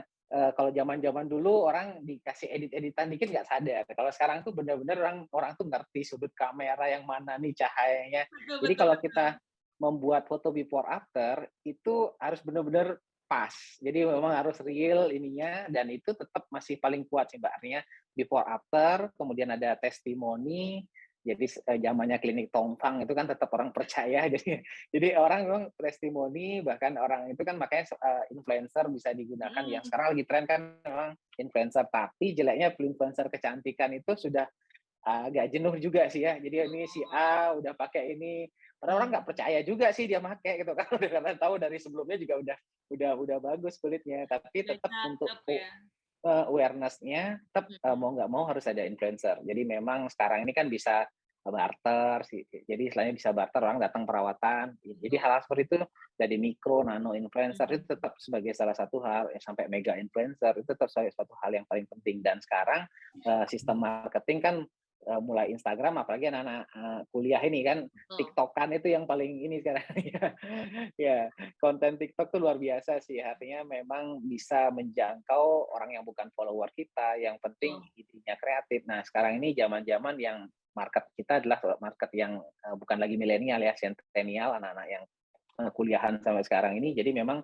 kalau zaman-zaman dulu orang dikasih edit-editan dikit nggak sadar. Kalau sekarang tuh benar-benar orang tuh ngerti sudut kamera yang mana nih cahayanya. betul, Jadi betul, kalau betul. kita membuat foto before after itu harus benar-benar pas. Jadi memang harus real ininya dan itu tetap masih paling kuat sih Mbak. Artinya before after, kemudian ada testimoni. Jadi zamannya klinik Tongfang itu kan tetap orang percaya. Jadi orang memang testimoni, bahkan orang itu kan makanya influencer bisa digunakan. Hmm, Yang sekarang lagi tren kan memang influencer, tapi jeleknya influencer kecantikan itu sudah agak jenuh juga sih ya. Jadi ini si A udah pakai ini, padahal orang hmm. nggak percaya juga sih dia pakai gitu kan. Karena tahu dari sebelumnya juga udah bagus kulitnya. Tapi Udah tetap untuk cakep ya. awareness-nya tetap Hmm, mau nggak mau harus ada influencer. Jadi memang sekarang ini kan bisa barter sih. Jadi istilahnya bisa barter, orang datang perawatan. Jadi betul. hal-hal seperti itu dari mikro, nano influencer Hmm, itu tetap sebagai salah satu hal sampai mega influencer itu tetap sebagai suatu hal yang paling penting. Dan sekarang sistem marketing kan mulai Instagram, apalagi anak-anak kuliah ini kan betul. TikTokan itu yang paling ini sekarang ya. Ya, konten TikTok tuh luar biasa sih. Artinya memang bisa menjangkau orang yang bukan follower kita, yang penting Betul. intinya kreatif. Nah, sekarang ini zaman-zaman yang market kita adalah market yang bukan lagi milenial ya, centennial, anak-anak yang kuliahan sampai sekarang ini. Jadi memang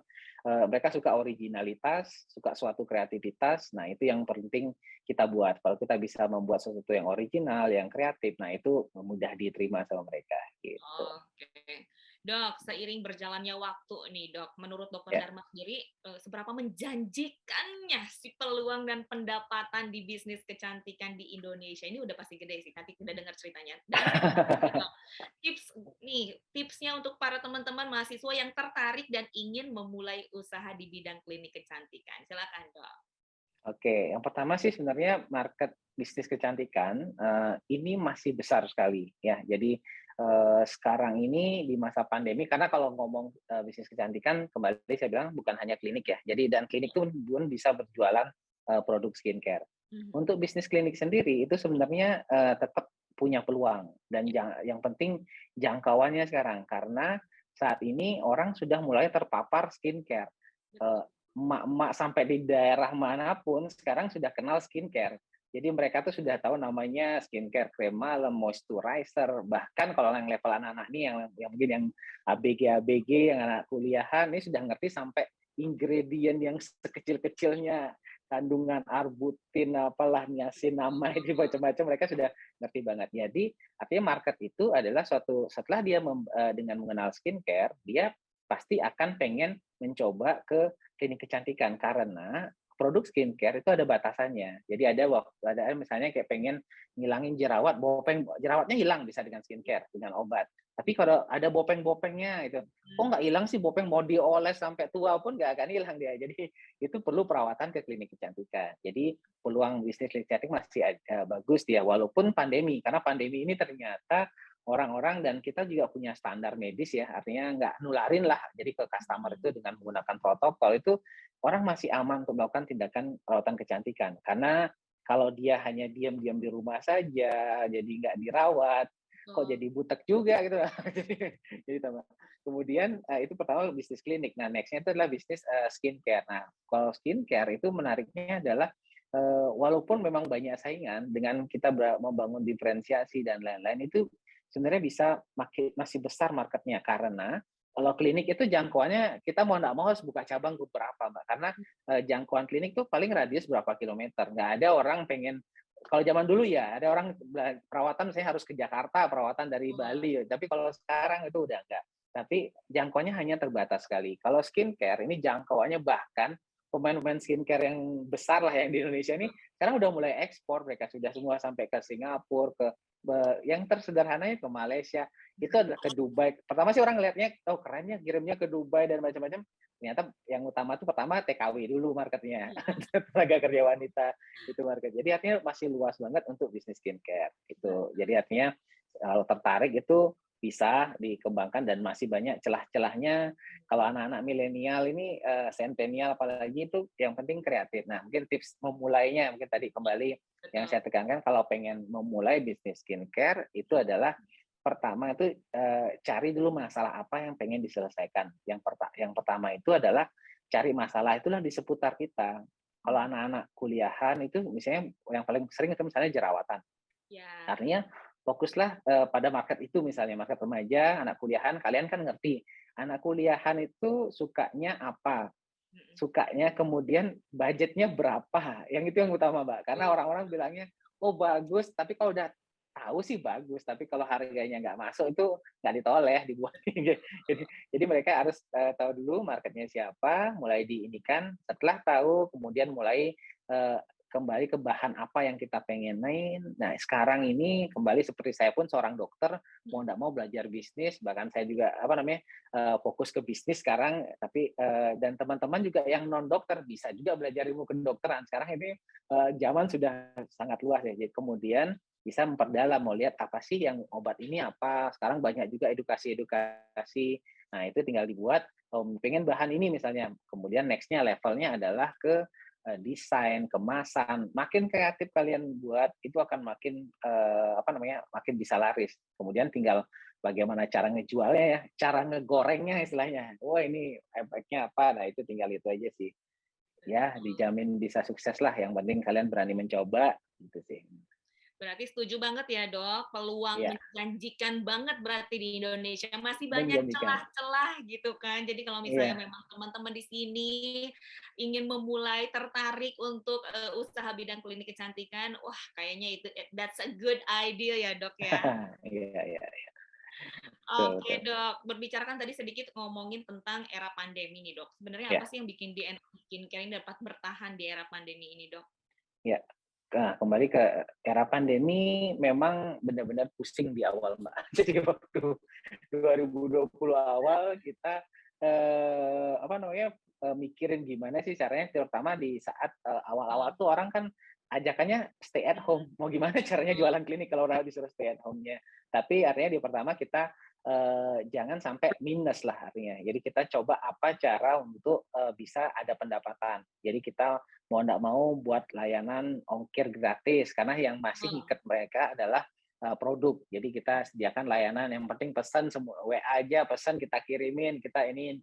mereka suka originalitas, suka suatu kreativitas. Nah, itu yang penting kita buat. Kalau kita bisa membuat sesuatu yang original, yang kreatif, nah itu mudah diterima sama mereka gitu. Oke. Dok, seiring berjalannya waktu nih, Dok, menurut Dokter Ya. Dharma sendiri, seberapa menjanjikannya si peluang dan pendapatan di bisnis kecantikan di Indonesia? Ini udah pasti gede sih, nanti kita dengar ceritanya. Dan Dok, tips nih, tipsnya untuk para teman-teman mahasiswa yang tertarik dan ingin memulai usaha di bidang klinik kecantikan. Silakan, Dok. Oke, yang pertama sih sebenarnya market bisnis kecantikan ini masih besar sekali ya. Jadi sekarang ini di masa pandemi, karena kalau ngomong bisnis kecantikan kembali saya bilang bukan hanya klinik ya. Jadi dan klinik itu pun bisa berjualan produk skincare. Mhm. Untuk bisnis klinik sendiri itu sebenarnya tetap punya peluang dan yang penting jangkauannya sekarang karena saat ini orang sudah mulai terpapar skincare. Betul. Emak-emak sampai di daerah manapun sekarang sudah kenal skincare. Jadi mereka tuh sudah tahu namanya skincare, krem malam, moisturizer, bahkan kalau yang level anak-anak nih yang mungkin yang ABG yang anak kuliahan ini sudah ngerti sampai ingredient yang sekecil-kecilnya kandungan arbutin apalah niacinamide itu macam-macam mereka sudah ngerti banget. Jadi artinya market itu adalah suatu setelah dia dengan mengenal skincare, dia pasti akan pengen mencoba ke klinik kecantikan karena produk skincare itu ada batasannya. Jadi ada misalnya kayak pengen ngilangin jerawat, jerawatnya hilang bisa dengan skincare, dengan obat. Tapi kalau ada bopeng-bopengnya itu, kok nggak hilang sih bopeng, mau dioles sampai tua pun nggak akan hilang dia. Jadi itu perlu perawatan ke klinik kecantikan. Jadi peluang bisnis klinik kecantikan masih bagus dia, walaupun pandemi. Karena pandemi ini ternyata orang-orang dan kita juga punya standar medis ya, artinya nggak nularin lah. Jadi ke customer itu dengan menggunakan protokol itu orang masih aman untuk melakukan tindakan perawatan kecantikan. Karena kalau dia hanya diam-diam di rumah saja, jadi nggak dirawat, kok Betul. jadi butek juga gitu. jadi tambah. Kemudian itu pertama bisnis klinik. Nah, nextnya itu adalah bisnis skincare. Nah, kalau skincare itu menariknya adalah walaupun memang banyak saingan, dengan kita membangun diferensiasi dan lain-lain itu sebenarnya bisa masih besar marketnya karena kalau klinik itu jangkauannya kita mau nggak mau harus buka cabang beberapa Mbak karena jangkauan klinik tuh paling radius berapa kilometer nggak ada orang pengen kalau zaman dulu ya ada orang perawatan saya harus ke Jakarta perawatan dari Bali tapi kalau sekarang itu udah enggak tapi jangkauannya hanya terbatas sekali kalau skincare ini jangkauannya bahkan pemain-pemain skincare yang besar lah yang di Indonesia ini sekarang udah mulai ekspor mereka sudah semua sampai ke Singapura ke yang tersederhananya ke Malaysia, itu adalah ke Dubai. Pertama sih orang ngelihatnya, oh kerennya kirimnya ke Dubai dan macam-macam. Ternyata yang utama tuh pertama TKW dulu marketnya, tenaga kerja wanita itu market. Jadi artinya masih luas banget untuk bisnis skincare itu. Jadi artinya kalau tertarik itu bisa dikembangkan dan masih banyak celah-celahnya. Kalau anak-anak milenial ini, centennial apalagi itu yang penting kreatif. Nah, mungkin tips memulainya, mungkin tadi kembali yang saya tekankan kalau pengen memulai bisnis skincare itu adalah pertama itu cari dulu masalah apa yang pengen diselesaikan. Yang pertama itu adalah cari masalah itulah di seputar kita. Kalau anak-anak kuliahan itu misalnya yang paling sering itu misalnya jerawatan. Ya. Artinya fokuslah pada market itu, misalnya market remaja, anak kuliahan, kalian kan ngerti. Anak kuliahan itu sukanya apa? Sukanya kemudian budgetnya berapa? Yang itu yang utama, Mbak. Karena orang-orang bilangnya, oh bagus, tapi kalau udah tahu sih bagus, tapi kalau harganya nggak masuk itu nggak ditoleh, dibuat. Jadi mereka harus tahu dulu marketnya siapa, mulai diinikan. Setelah tahu, kemudian mulai kembali ke bahan apa yang kita pengenin. Nah, sekarang ini kembali seperti saya pun seorang dokter, mau nggak mau belajar bisnis, bahkan saya juga fokus ke bisnis sekarang, tapi dan teman-teman juga yang non dokter bisa juga belajar ilmu kedokteran. Sekarang ini zaman sudah sangat luas ya. Jadi kemudian bisa memperdalam, mau lihat apa sih yang obat ini apa. Sekarang banyak juga edukasi. Nah, itu tinggal dibuat. Pengen bahan ini misalnya. Kemudian next-nya levelnya adalah ke desain, kemasan. Makin kreatif kalian buat, itu akan makin makin bisa laris. Kemudian tinggal bagaimana cara ngejualnya ya, cara ngegorengnya istilahnya. Wah, ini efeknya apa? Nah, itu tinggal itu aja sih. Ya, dijamin bisa sukses lah. Yang penting kalian berani mencoba, gitu sih. Berarti setuju banget ya, Dok. Peluang menjanjikan banget berarti di Indonesia. Masih banyak celah-celah gitu kan. Jadi kalau misalnya memang teman-teman di sini ingin memulai, tertarik untuk usaha bidang klinik kecantikan, wah kayaknya itu that's a good idea ya, Dok ya. Iya. Oke, Dok. Berbicara kan tadi sedikit ngomongin tentang era pandemi nih, Dok. Sebenarnya apa sih yang bikin DNI Skincare ini dapat bertahan di era pandemi ini, Dok? Ya. Nah, kembali ke era pandemi memang benar-benar pusing di awal, Mbak. Jadi waktu 2020 awal kita mikirin gimana sih caranya, terutama di saat awal-awal tuh orang kan ajakannya stay at home. Mau gimana caranya jualan klinik kalau orang disuruh stay at home-nya. Tapi artinya di pertama kita jangan sampai minus lah artinya. Jadi kita coba apa cara untuk bisa ada pendapatan. Jadi kita mau nggak mau buat layanan ongkir gratis karena yang masih ikat mereka adalah produk. Jadi kita sediakan layanan, yang penting pesan semua WA aja, pesan kita kirimin, kita iniin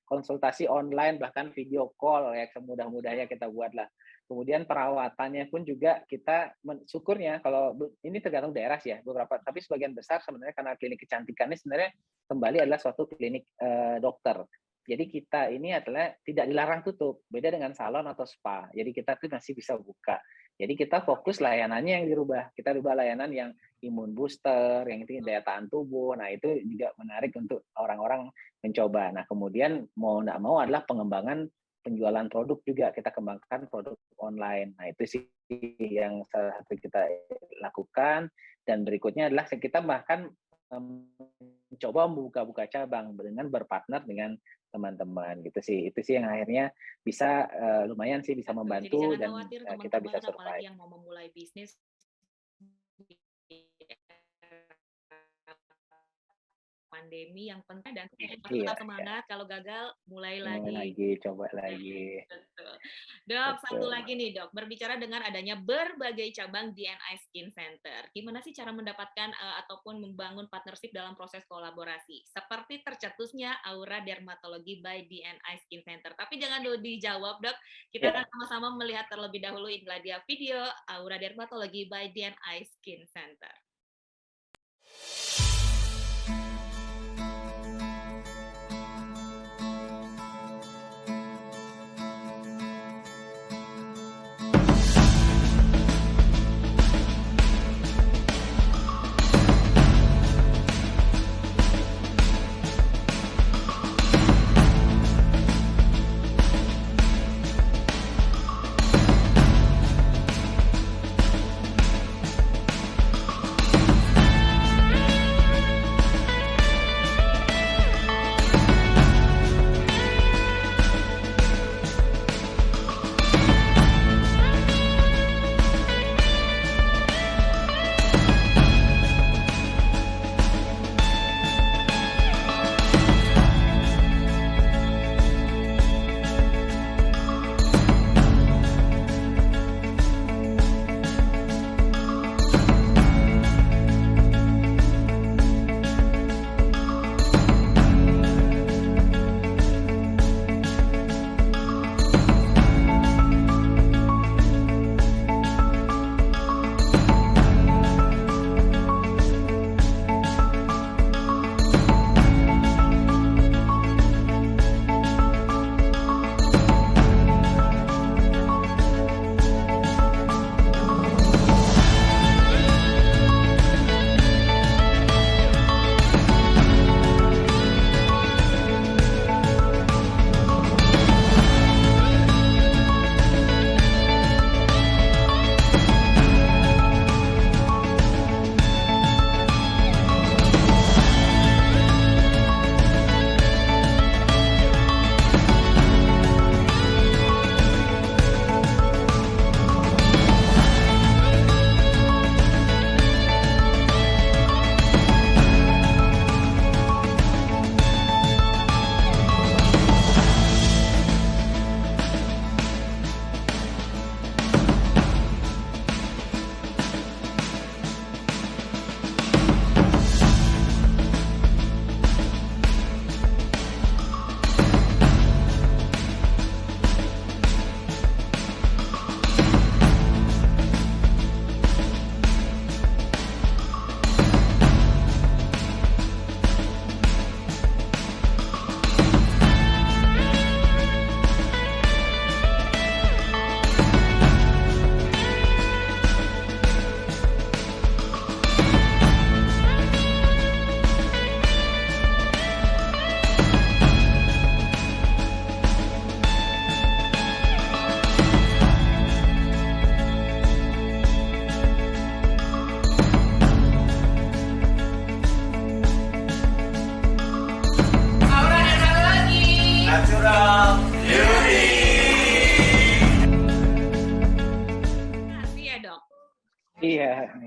konsultasi online, bahkan video call ya, semudah-mudahnya kita buatlah. Kemudian perawatannya pun juga kita syukurnya, kalau ini tergantung daerah sih ya, beberapa, tapi sebagian besar sebenarnya karena klinik kecantikan ini sebenarnya kembali adalah suatu klinik dokter. Jadi kita ini adalah tidak dilarang tutup, beda dengan salon atau spa. Jadi kita tuh masih bisa buka. Jadi kita fokus layanannya yang dirubah. Kita rubah layanan yang imun booster, yang itu daya tahan tubuh. Nah, itu juga menarik untuk orang-orang mencoba. Nah, kemudian mau nggak mau adalah pengembangan penjualan produk juga. Kita kembangkan produk online. Nah, itu sih yang salah satu kita lakukan. Dan berikutnya adalah kita bahkan mencoba membuka-buka cabang dengan berpartner dengan teman-teman gitu sih. Itu sih yang akhirnya bisa lumayan sih bisa membantu. Jadi dan khawatir, kita bisa survive. Apalagi yang mau memulai bisnis pandemi, yang penting dan tetap semangat. Kalau gagal mulai lagi, coba lagi. Betul. Dok, satu lagi nih, Dok, berbicara dengan adanya berbagai cabang DNI Skin Center, gimana sih cara mendapatkan ataupun membangun partnership dalam proses kolaborasi seperti tercetusnya Aura Dermatology by DNI Skin Center? Tapi jangan dulu dijawab, Dok, kita akan sama-sama melihat terlebih dahulu inilah dia video Aura Dermatology by DNI Skin Center.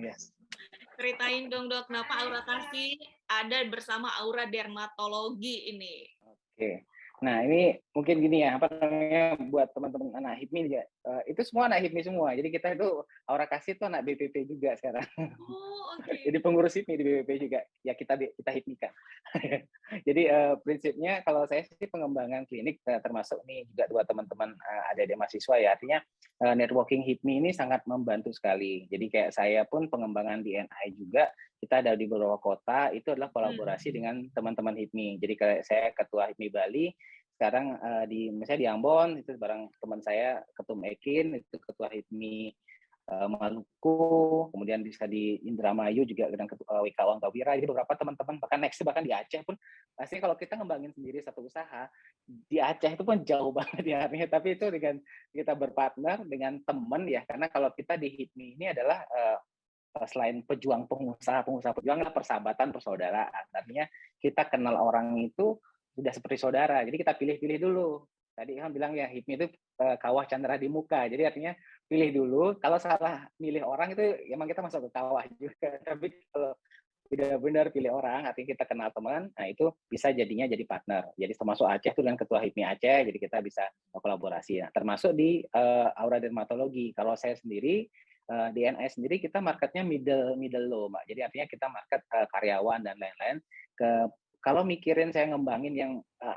ya. Ceritain dong dok, kenapa Aura Kasih ada bersama Aura Dermatologi ini? Oke. Nah, ini mungkin gini ya, apa namanya, buat teman-teman anak HIPMI juga, itu semua anak HIPMI semua. Jadi kita itu Aura Kasih itu anak BPP juga sekarang. Oh, oke. Jadi pengurus HIPMI di BPP juga. Ya kita HIPMI-kan. Jadi prinsipnya kalau saya sih pengembangan klinik termasuk nih juga dua teman-teman adik-adik mahasiswa ya. Artinya networking HIPMI ini sangat membantu sekali. Jadi kayak saya pun pengembangan di NI juga, kita ada di beberapa kota, itu adalah kolaborasi dengan teman-teman HIPMI. Jadi kayak saya ketua HIPMI Bali, sekarang misalnya di Ambon, itu bareng teman saya Ketum Ekin, itu ketua HIPMI Maluku, kemudian bisa di Indramayu juga dengan WK Wangkawira, jadi beberapa teman-teman, bahkan next bahkan di Aceh pun, pasti kalau kita ngembangin sendiri satu usaha, di Aceh itu pun jauh banget ya, artinya, tapi itu dengan kita berpartner dengan teman ya, karena kalau kita di HIPMI ini adalah selain pengusaha pejuang lah persahabatan, persaudaraan. Artinya kita kenal orang itu sudah seperti saudara. Jadi kita pilih-pilih dulu. Tadi kan bilang ya HIPMI itu kawah Chandra di muka. Jadi artinya pilih dulu. Kalau salah milih orang itu emang kita masuk ke kawah juga. Tapi kalau benar-benar pilih orang, artinya kita kenal teman, nah itu bisa jadinya jadi partner. Jadi termasuk Aceh itu dengan ketua HIPMI Aceh, jadi kita bisa kolaborasi. Nah, termasuk di Aura Dermatologi. Kalau saya sendiri di NI sendiri kita marketnya middle low, Mbak. Jadi artinya kita market karyawan dan lain-lain. Kalau mikirin saya ngembangin yang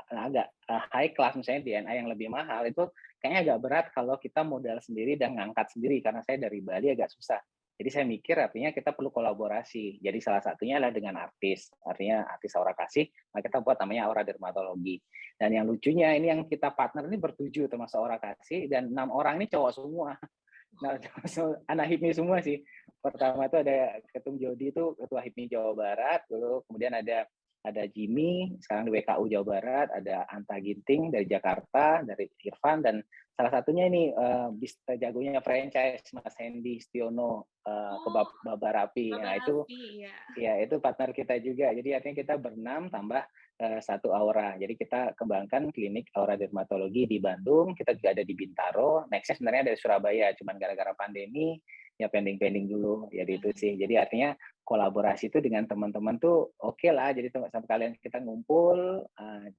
agak high class misalnya di NI yang lebih mahal, itu kayaknya agak berat kalau kita modal sendiri dan ngangkat sendiri, karena saya dari Bali agak susah. Jadi saya mikir artinya kita perlu kolaborasi. Jadi salah satunya adalah dengan artis. Artinya artis Aura Kasih, nah kita buat namanya Aura Dermatologi. Dan yang lucunya ini yang kita partner ini bertujuh termasuk Aura Kasih, dan 6 orang ini cowok semua. Nah, anak HIPMI semua sih. Pertama itu ada Ketum Jody itu ketua HIPMI Jawa Barat, lalu kemudian ada Jimmy sekarang di WKU Jawa Barat, ada Anta Ginting dari Jakarta, dari Irfan, dan salah satunya ini jagonya franchise Mas Hendy Stiono ke Babarapi. Nah itu ya itu partner kita juga. Jadi artinya kita berenam tambah satu Aura. Jadi kita kembangkan klinik Aura Dermatologi di Bandung, kita juga ada di Bintaro. Nextnya sebenarnya dari Surabaya, cuman gara-gara pandemi ya pending dulu. Jadi itu sih. Jadi artinya kolaborasi itu dengan teman-teman tuh oke lah. Jadi sama kalian kita ngumpul,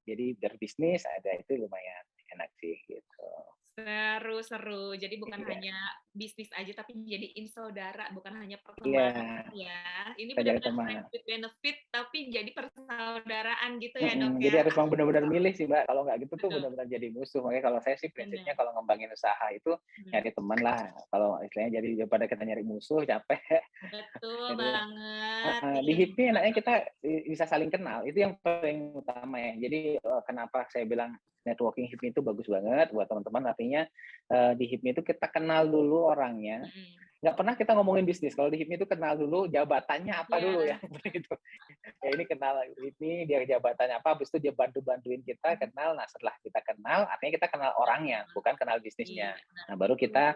jadi berbisnis ada itu lumayan enak sih gitu. Seru. Jadi bukan hanya bisnis aja, tapi jadiin saudara, bukan hanya pertemanan ya. Ini benar-benar friends with benefit, tapi jadi persaudaraan gitu ya dok ya. Jadi harus memang benar-benar milih sih Mbak. Kalau nggak gitu tuh benar-benar jadi musuh. Makanya kalau saya sih prinsipnya kalau ngembangin usaha itu nyari teman lah. Kalau istilahnya jadi daripada kita nyari musuh capek. Betul banget. Di HIPMI enaknya kita bisa saling kenal. Itu yang paling utama ya. Jadi kenapa saya bilang networking HIPMI itu bagus banget buat teman-teman. Artinya di HIPMI itu kita kenal dulu orangnya. Nggak pernah kita ngomongin bisnis. Kalau di HIPMI itu kenal dulu jabatannya apa dulu ya. Gitu. Ya ini kenal HIPMI, dia jabatannya apa, habis itu dia bantuin kita kenal. Nah setelah kita kenal, artinya kita kenal orangnya, bukan kenal bisnisnya. Nah baru kita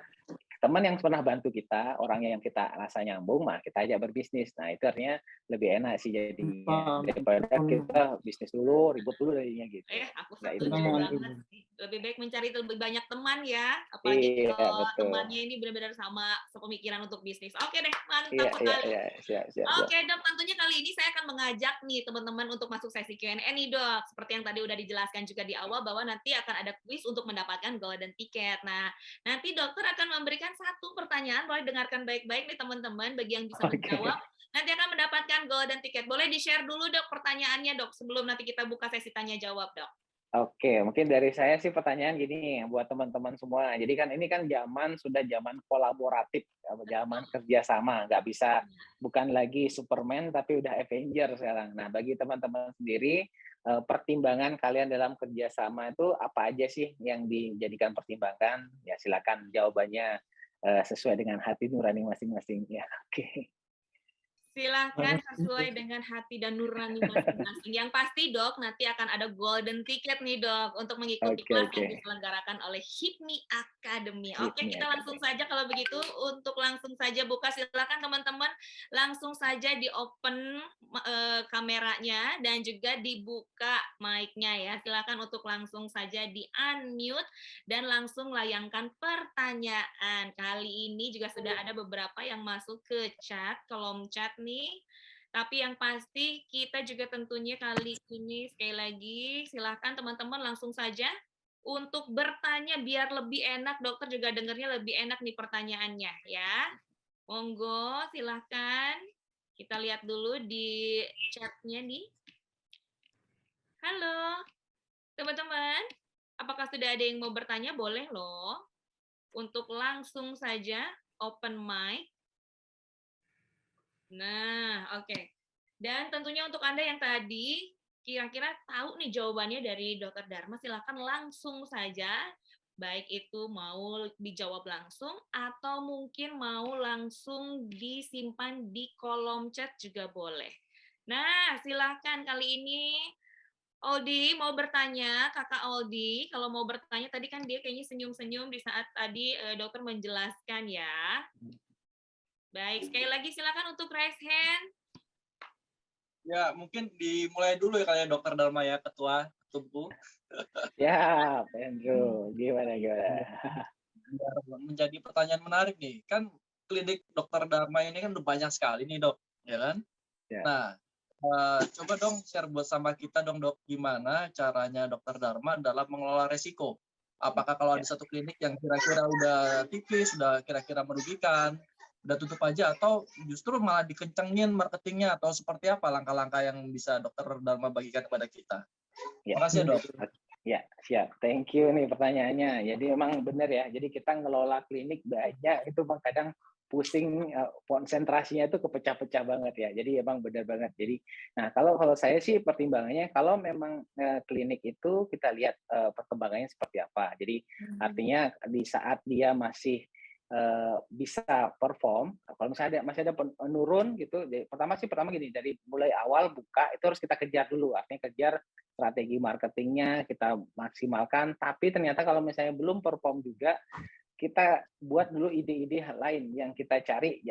teman yang pernah bantu kita, orangnya yang kita rasa nyambung, mah kita ajak berbisnis. Nah itu artinya lebih enak sih jadinya daripada kita bisnis dulu, ribut dulu jadinya gitu. Aku setuju banget sih. Lebih baik mencari lebih banyak teman ya, apalagi kalau temannya ini benar-benar sama sepemikiran untuk bisnis. Oke deh, mantap sekali. Siap. Oke dok, tentunya kali ini saya akan mengajak nih teman-teman untuk masuk sesi Q&A nih dok. Seperti yang tadi udah dijelaskan juga di awal bahwa nanti akan ada kuis untuk mendapatkan golden ticket. Nah, nanti dokter akan memberikan satu pertanyaan, boleh dengarkan baik-baik nih teman-teman, bagi yang bisa menjawab, nanti akan mendapatkan golden ticket. Boleh di-share dulu dok pertanyaannya dok, sebelum nanti kita buka sesi tanya jawab dok. Oke, mungkin dari saya sih pertanyaan gini buat teman-teman semua. Jadi kan ini kan sudah zaman kolaboratif, zaman kerjasama, nggak bisa bukan lagi Superman tapi udah Avenger sekarang. Nah, bagi teman-teman sendiri, pertimbangan kalian dalam kerjasama itu apa aja sih yang dijadikan pertimbangan? Ya silakan jawabannya sesuai dengan hati nurani masing-masing. Ya, oke. Silahkan sesuai dengan hati dan nurani masing-masing. Yang pasti Dok, nanti akan ada golden ticket nih Dok, untuk mengikuti Oke, kelas oke. yang diselenggarakan oleh HIPMI Academy. Hit Oke, me kita langsung Academy. saja kalau begitu, untuk langsung saja buka, silakan teman-teman, langsung saja di-open kameranya dan juga dibuka mic-nya ya. Silakan untuk langsung saja di-unmute dan langsung layangkan pertanyaan. Kali ini juga sudah ada beberapa yang masuk ke chat, kolom chat nih. Tapi yang pasti kita juga tentunya kali ini sekali lagi silakan teman-teman langsung saja untuk bertanya biar lebih enak, dokter juga dengarnya lebih enak nih pertanyaannya ya. Monggo silahkan. Kita lihat dulu di chatnya nih. Halo teman-teman, apakah sudah ada yang mau bertanya? Boleh loh. Untuk langsung saja open mic. Nah, oke. Dan tentunya untuk Anda yang tadi kira-kira tahu nih jawabannya dari Dokter Dharma, silakan langsung saja, baik itu mau dijawab langsung atau mungkin mau langsung disimpan di kolom chat juga boleh. Nah, silakan kali ini Aldi mau bertanya, Kakak Aldi, kalau mau bertanya tadi kan dia kayaknya senyum-senyum di saat tadi dokter menjelaskan ya. Baik, sekali lagi silakan untuk raise hand. Ya, mungkin dimulai dulu ya kalian Dokter Dharma ya, Ketua Tumpu. Ya, Andrew, gimana? Menjadi pertanyaan menarik nih, kan klinik Dokter Dharma ini kan udah banyak sekali nih dok, ya kan? Ya. Nah, coba dong share buat sama kita dong dok, gimana caranya Dokter Dharma dalam mengelola resiko? Apakah kalau ada satu klinik yang kira-kira udah tipis, udah kira-kira merugikan, udah tutup aja, atau justru malah dikencengin marketingnya, atau seperti apa langkah-langkah yang bisa Dokter Dharma bagikan kepada kita? Ya. Terima kasih dok. Ya, siap. Thank you nih pertanyaannya. Jadi memang benar ya. Jadi kita ngelola klinik banyak itu bang kadang pusing, konsentrasinya itu kepecah-pecah banget ya. Jadi emang benar banget. Jadi, nah kalau saya sih pertimbangannya kalau memang klinik itu kita lihat perkembangannya seperti apa. Jadi artinya di saat dia masih bisa perform, kalau misalnya masih ada penurun gitu, pertama gini, dari mulai awal buka itu harus kita kejar dulu, artinya kejar strategi marketingnya, kita maksimalkan, tapi ternyata kalau misalnya belum perform juga, kita buat dulu ide-ide lain yang kita cari,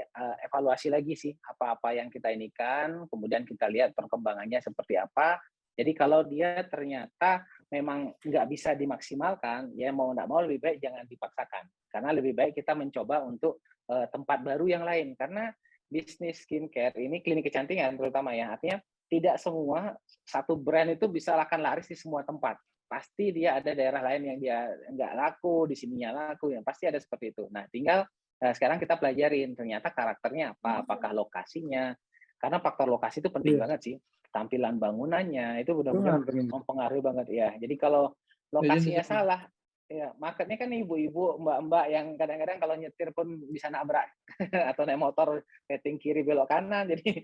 evaluasi lagi sih, apa-apa yang kita inikan, kemudian kita lihat perkembangannya seperti apa. Jadi kalau dia ternyata memang nggak bisa dimaksimalkan, ya mau nggak mau lebih baik jangan dipaksakan. Karena lebih baik kita mencoba untuk tempat baru yang lain. Karena bisnis skincare ini klinik kecantikan terutama ya, artinya tidak semua satu brand itu bisa akan laris di semua tempat. Pasti dia ada daerah lain yang dia nggak laku, di sininya laku, yang pasti ada seperti itu. Nah, tinggal sekarang kita pelajarin ternyata karakternya apa, apakah lokasinya, karena faktor lokasi itu penting banget sih. Tampilan bangunannya itu benar-benar mempengaruhi banget ya. Jadi kalau lokasinya salah, ya marketnya kan ibu-ibu, mbak-mbak yang kadang-kadang kalau nyetir pun bisa nabrak atau naik motor setting kiri belok kanan. Jadi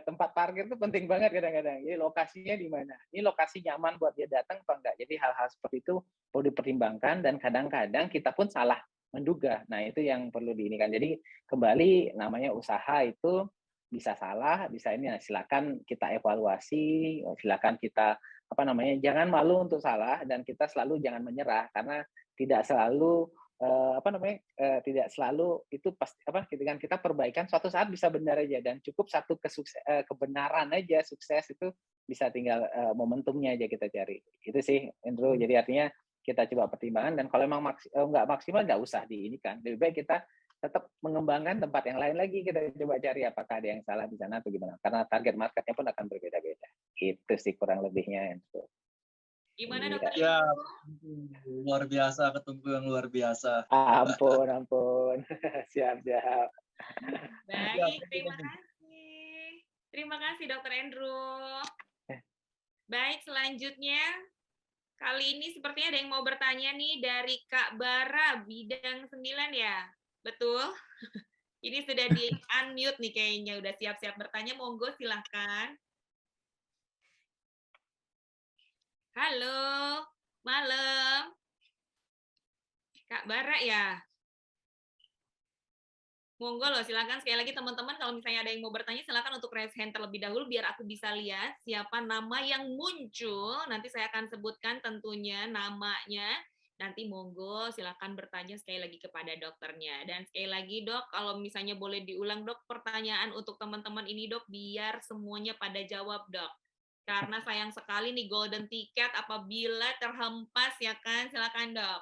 tempat parkir itu penting banget kadang-kadang. Jadi lokasinya di mana? Ini lokasi nyaman buat dia datang apa enggak? Jadi hal-hal seperti itu perlu dipertimbangkan dan kadang-kadang kita pun salah menduga. Nah, itu yang perlu diinikan. Jadi kembali namanya usaha itu bisa salah, bisa ini. Nah, silakan kita evaluasi, silakan kita jangan malu untuk salah dan kita selalu jangan menyerah karena tidak selalu tidak selalu itu pasti ketika kita perbaikan suatu saat bisa benar aja dan cukup satu kebenaran aja sukses itu bisa tinggal momentumnya aja kita cari. Itu sih Andrew. Jadi artinya kita coba pertimbangan dan kalau memang nggak maksimal nggak usah diinikan. Lebih baik kita tetap mengembangkan tempat yang lain lagi, kita coba cari apakah ada yang salah di sana atau gimana. Karena target marketnya pun akan berbeda-beda. Itu sih kurang lebihnya. Gimana dokter? Ya, luar biasa, ketemu yang luar biasa. Ampun. Siap. Baik, terima kasih. Terima kasih dokter Andrew. Baik, selanjutnya kali ini sepertinya ada yang mau bertanya nih dari Kak Bara, bidang 9 ya? Betul? Ini sudah di-unmute nih kayaknya, udah siap-siap bertanya, monggo silahkan. Halo, malam. Kak Bara ya? Monggo loh, silakan sekali lagi teman-teman kalau misalnya ada yang mau bertanya silakan untuk raise hand terlebih dahulu biar aku bisa lihat siapa nama yang muncul. Nanti saya akan sebutkan tentunya namanya. Nanti monggo silakan bertanya sekali lagi kepada dokternya. Dan sekali lagi Dok, kalau misalnya boleh diulang Dok pertanyaan untuk teman-teman ini Dok biar semuanya pada jawab Dok. Karena sayang sekali nih golden ticket apabila terhempas ya kan. Silakan Dok.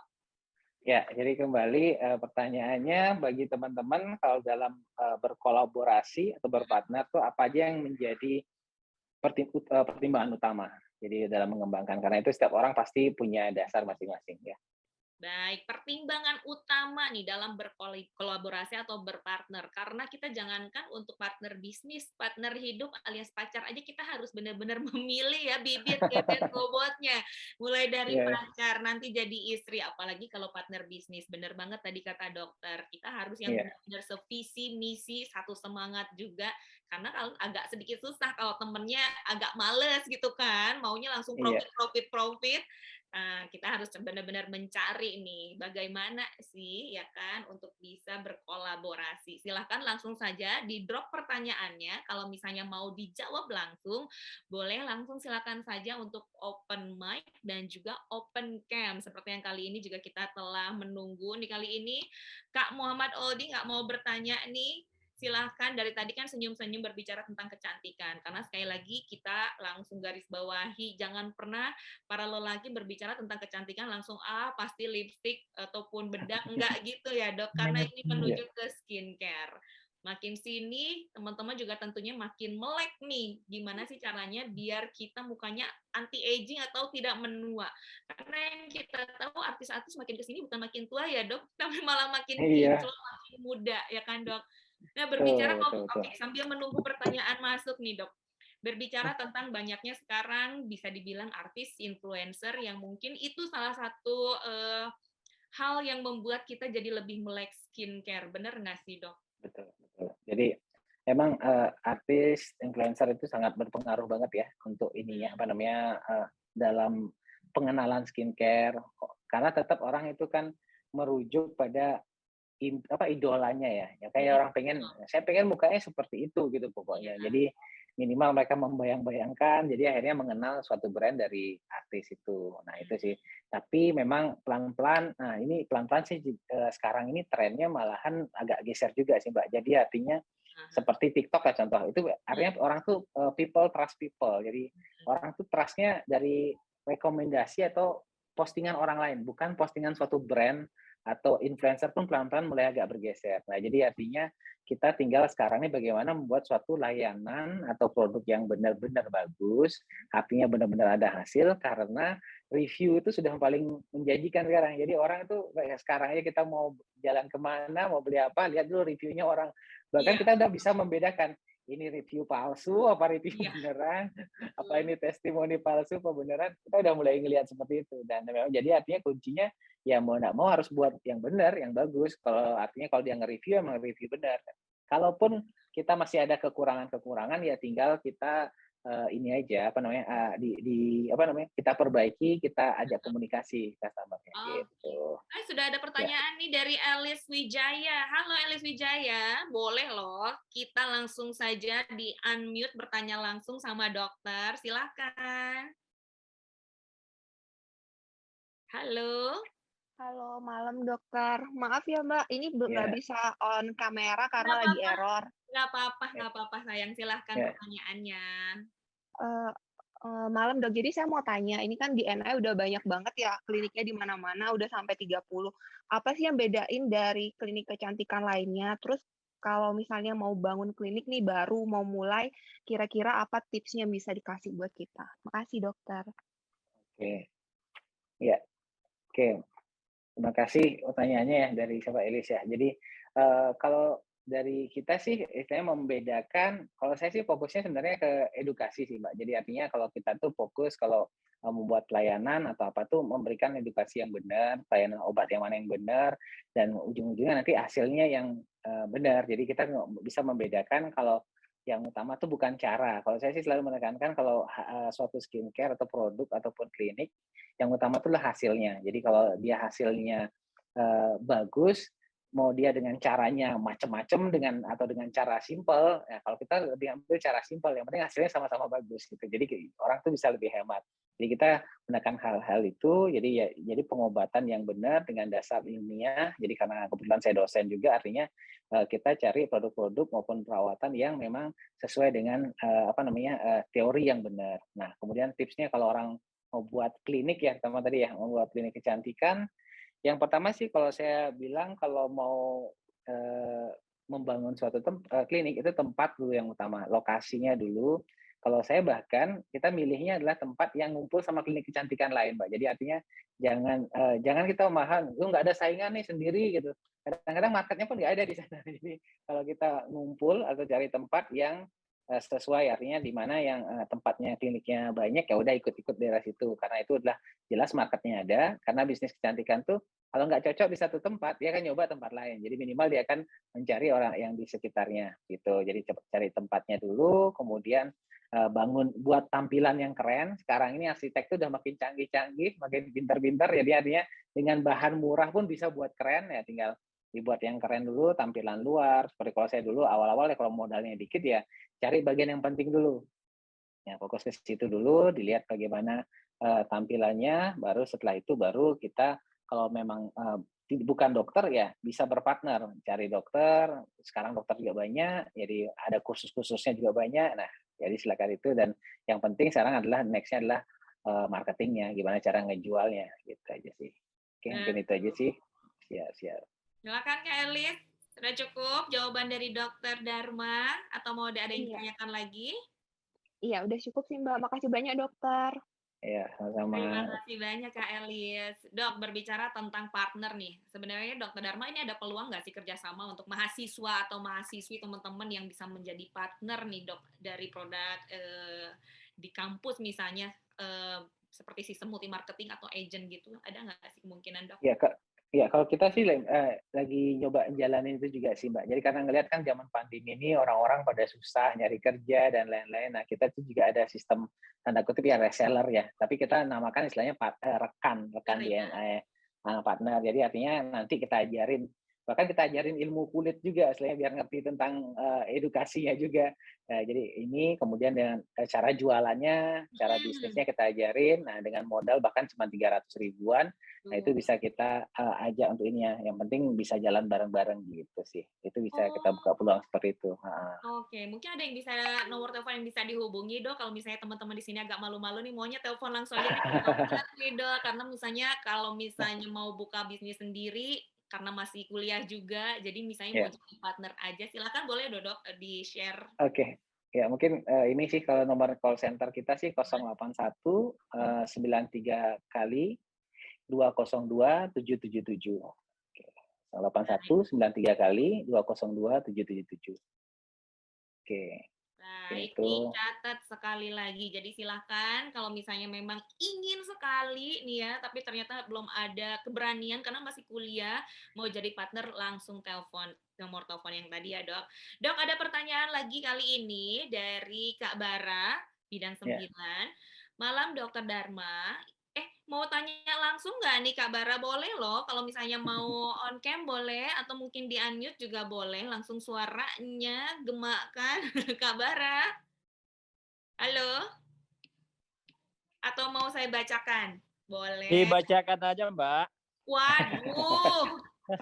Ya, jadi kembali pertanyaannya bagi teman-teman kalau dalam berkolaborasi atau berpartner tuh apa aja yang menjadi pertimbangan utama. Jadi dalam mengembangkan karena itu setiap orang pasti punya dasar masing-masing ya. Baik, pertimbangan utama nih dalam berkolaborasi atau berpartner. Karena kita jangankan untuk partner bisnis, partner hidup alias pacar aja kita harus benar-benar memilih ya bibit bobotnya. Mulai dari Iya, pacar nanti jadi istri, apalagi kalau partner bisnis. Benar banget tadi kata dokter. Kita harus yang iya, benar-benar sevisi, misi, satu semangat juga. Karena kalau agak sedikit susah kalau temennya agak males gitu kan, maunya langsung iya. profit. Kita harus benar-benar mencari nih bagaimana sih ya kan untuk bisa berkolaborasi. Silahkan langsung saja di drop pertanyaannya. Kalau misalnya mau dijawab langsung, boleh langsung silakan saja untuk open mic dan juga open cam. Seperti yang kali ini juga kita telah menunggu nih kali ini Kak Muhammad Odi nggak mau bertanya nih. Silahkan dari tadi kan senyum-senyum berbicara tentang kecantikan karena sekali lagi kita langsung garis bawahi jangan pernah para lelaki berbicara tentang kecantikan langsung pasti lipstick ataupun bedak enggak gitu ya Dok karena ini Iya. menuju ke skincare. Makin sini teman-teman juga tentunya makin melek nih gimana sih caranya biar kita mukanya anti aging atau tidak menua. Karena yang kita tahu artis-artis makin kesini bukan makin tua ya Dok, tapi malah makin Iya, kinclong, makin muda ya kan Dok. Nah berbicara betul, betul, betul. oke sambil menunggu pertanyaan masuk nih Dok. Berbicara tentang banyaknya sekarang bisa dibilang artis, influencer yang mungkin itu salah satu hal yang membuat kita jadi lebih melek skincare. Bener nggak sih, Dok? Betul, betul. Jadi emang artis, influencer itu sangat berpengaruh banget ya untuk ini ya, apa namanya, dalam pengenalan skincare. Karena tetap orang itu kan merujuk pada idolanya ya. Ya kayak orang pengen, saya pengen mukanya seperti itu gitu pokoknya. Iya. Jadi minimal mereka membayang-bayangkan, jadi akhirnya mengenal suatu brand dari artis itu. Nah itu sih. Tapi memang pelan-pelan, nah ini pelan-pelan sih sekarang ini trennya malahan agak geser juga sih Mbak. Jadi artinya seperti TikTok ya contoh, itu artinya orang tuh people trust people. Jadi orang tuh trustnya dari rekomendasi atau postingan orang lain, bukan postingan suatu brand atau influencer pun pelan-pelan mulai agak bergeser. Nah, jadi artinya kita tinggal sekarang ini bagaimana membuat suatu layanan atau produk yang benar-benar bagus, artinya benar-benar ada hasil karena review itu sudah paling menjanjikan sekarang. Jadi orang itu kayak sekarang aja kita mau jalan kemana, mau beli apa, lihat dulu reviewnya orang. Bahkan Iya. kita udah bisa membedakan ini review palsu apa review Iya. beneran, apa ini testimoni palsu apa beneran, kita udah mulai ngelihat seperti itu. Dan memang jadi artinya kuncinya ya mau nggak mau harus buat yang benar, yang bagus. Kalau artinya kalau dia nge-review emang review benar. Kalaupun kita masih ada kekurangan-kekurangan ya tinggal kita ini aja apa namanya apa namanya kita perbaiki, kita ajak komunikasi customer-nya Oke. gitu. Sudah ada Ya. pertanyaan nih dari Elis Wijaya. Halo Elis Wijaya, boleh loh kita langsung saja di unmute bertanya langsung sama dokter. Silakan. Halo. Halo, malam dokter. Maaf ya Mbak, ini nggak Ya. bisa on kamera Nggak karena lagi apa-apa, error. nggak apa-apa sayang. Silahkan Ya. pertanyaannya. Eh, Malam dok, jadi saya mau tanya, ini kan di NI udah banyak banget ya kliniknya di mana-mana, udah sampai 30. Apa sih yang bedain dari klinik kecantikan lainnya? Terus kalau misalnya mau bangun klinik nih baru mau mulai, kira-kira apa tipsnya bisa dikasih buat kita? Makasih dokter. Oke. Ya. Oke. Terima kasih pertanyaannya ya dari siapa Elis ya. Jadi kalau dari kita sih istilahnya membedakan, kalau saya sih fokusnya sebenarnya ke edukasi sih Mbak. Jadi artinya kalau kita tuh fokus kalau membuat layanan atau apa tuh memberikan edukasi yang benar, layanan obat yang mana yang benar, dan ujung-ujungnya nanti hasilnya yang benar. Jadi kita bisa membedakan kalau yang utama tuh bukan cara. Kalau saya sih selalu menekankan kalau suatu skincare atau produk ataupun klinik, yang utama itulah hasilnya. Jadi kalau dia hasilnya bagus, mau dia dengan caranya macam-macam atau dengan cara simpel, ya kalau kita lebih ambil cara simpel, yang penting hasilnya sama-sama bagus gitu. Jadi orang tuh bisa lebih hemat. Jadi kita menekan hal-hal itu, jadi pengobatan yang benar dengan dasar ilmiah. Jadi karena kebetulan saya dosen juga, artinya kita cari produk-produk maupun perawatan yang memang sesuai dengan teori yang benar. Nah, kemudian tipsnya kalau orang mau buat klinik ya, teman tadi ya, mau buat klinik kecantikan, yang pertama sih kalau saya bilang kalau mau membangun suatu klinik itu tempat dulu yang utama, lokasinya dulu. Kalau saya bahkan kita milihnya adalah tempat yang ngumpul sama klinik kecantikan lain, Mbak. Jadi artinya jangan kita mahal, lu nggak ada saingan nih sendiri gitu. Kadang-kadang marketnya pun nggak ada di sana. Jadi kalau kita ngumpul atau cari tempat yang sesuai, artinya di mana yang tempatnya kliniknya banyak, ya udah ikut-ikut daerah situ, karena itu adalah jelas marketnya ada. Karena bisnis kecantikan tuh kalau nggak cocok di satu tempat, dia akan nyoba tempat lain. Jadi minimal dia akan mencari orang yang di sekitarnya gitu. Jadi cari tempatnya dulu, kemudian buat tampilan yang keren. Sekarang ini arsitek tuh udah makin canggih-canggih, makin pintar-pintar, jadi artinya dengan bahan murah pun bisa buat keren, ya tinggal dibuat yang keren dulu, tampilan luar. Seperti kalau saya dulu awal-awal ya, kalau modalnya dikit ya cari bagian yang penting dulu. Ya, fokus ke situ dulu, dilihat bagaimana tampilannya, baru setelah itu baru kita kalau memang bukan dokter ya bisa berpartner, cari dokter. Sekarang dokter juga banyak, jadi ada kursus-kursusnya juga banyak. Nah, jadi silakan itu, dan yang penting sekarang adalah next-nya adalah marketingnya, gimana cara ngejualnya, gitu aja sih. Oke, mungkin itu aja sih. Siap. Silakan Kak Elis, sudah cukup jawaban dari Dokter Dharma atau mau ada yang ditanyakan lagi? Iya, udah cukup sih Mbak. Makasih banyak dokter. Iya, Terima sama-sama. kasih banyak Kak Elis. Dok, berbicara tentang partner nih, sebenarnya Dokter Dharma ini ada peluang nggak sih kerjasama untuk mahasiswa atau mahasiswi teman-teman yang bisa menjadi partner nih dok dari produk di kampus misalnya seperti sistem multi marketing atau agent gitu, ada nggak sih kemungkinan dok? Ya, Kak. Ya, kalau kita sih lagi nyoba jalanin itu juga sih, Mbak. Jadi karena ngelihat kan zaman pandemi ini orang-orang pada susah nyari kerja dan lain-lain. Nah, kita tuh juga ada sistem tanda kutip ya reseller ya. Tapi kita namakan istilahnya rekan Ya. partner. Jadi artinya nanti kita ajarin, bahkan kita ajarin ilmu kulit juga, istilahnya biar ngerti tentang edukasinya juga. Nah, jadi ini kemudian dengan cara jualannya, cara bisnisnya kita ajarin. Nah, dengan modal bahkan cuma 300 ribuan. Nah, itu bisa kita ajak untuk ini ya. Yang penting bisa jalan bareng-bareng gitu sih. Itu bisa kita buka peluang seperti itu. Oke, mungkin ada yang bisa nomor telepon yang bisa dihubungi dok. Kalau misalnya teman-teman di sini agak malu-malu nih, maunya telepon langsung aja nih dok. Karena misalnya kalau misalnya mau buka bisnis sendiri, karena masih kuliah juga, jadi misalnya mau jadi partner aja, silakan boleh dok di share. Oke. Ya mungkin ini sih kalau nomor call center kita sih 081 93 kali 202 777. Oke. 081 93 kali 202 777. Oke. Baik, Itu. dicatat sekali lagi. Jadi silahkan kalau misalnya memang ingin sekali nih ya, tapi ternyata belum ada keberanian karena masih kuliah, mau jadi partner langsung telepon nomor telepon yang tadi ya dok. Dok, ada pertanyaan lagi kali ini dari Kak Bara, bidang 9. Malam Dokter Dharma, mau tanya langsung nggak nih Kak Bara? Boleh loh, kalau misalnya mau on cam boleh, atau mungkin di unmute juga boleh, langsung suaranya gemakan Kak Bara. Halo? Atau mau saya bacakan? Boleh. Dibacakan aja Mbak. Waduh,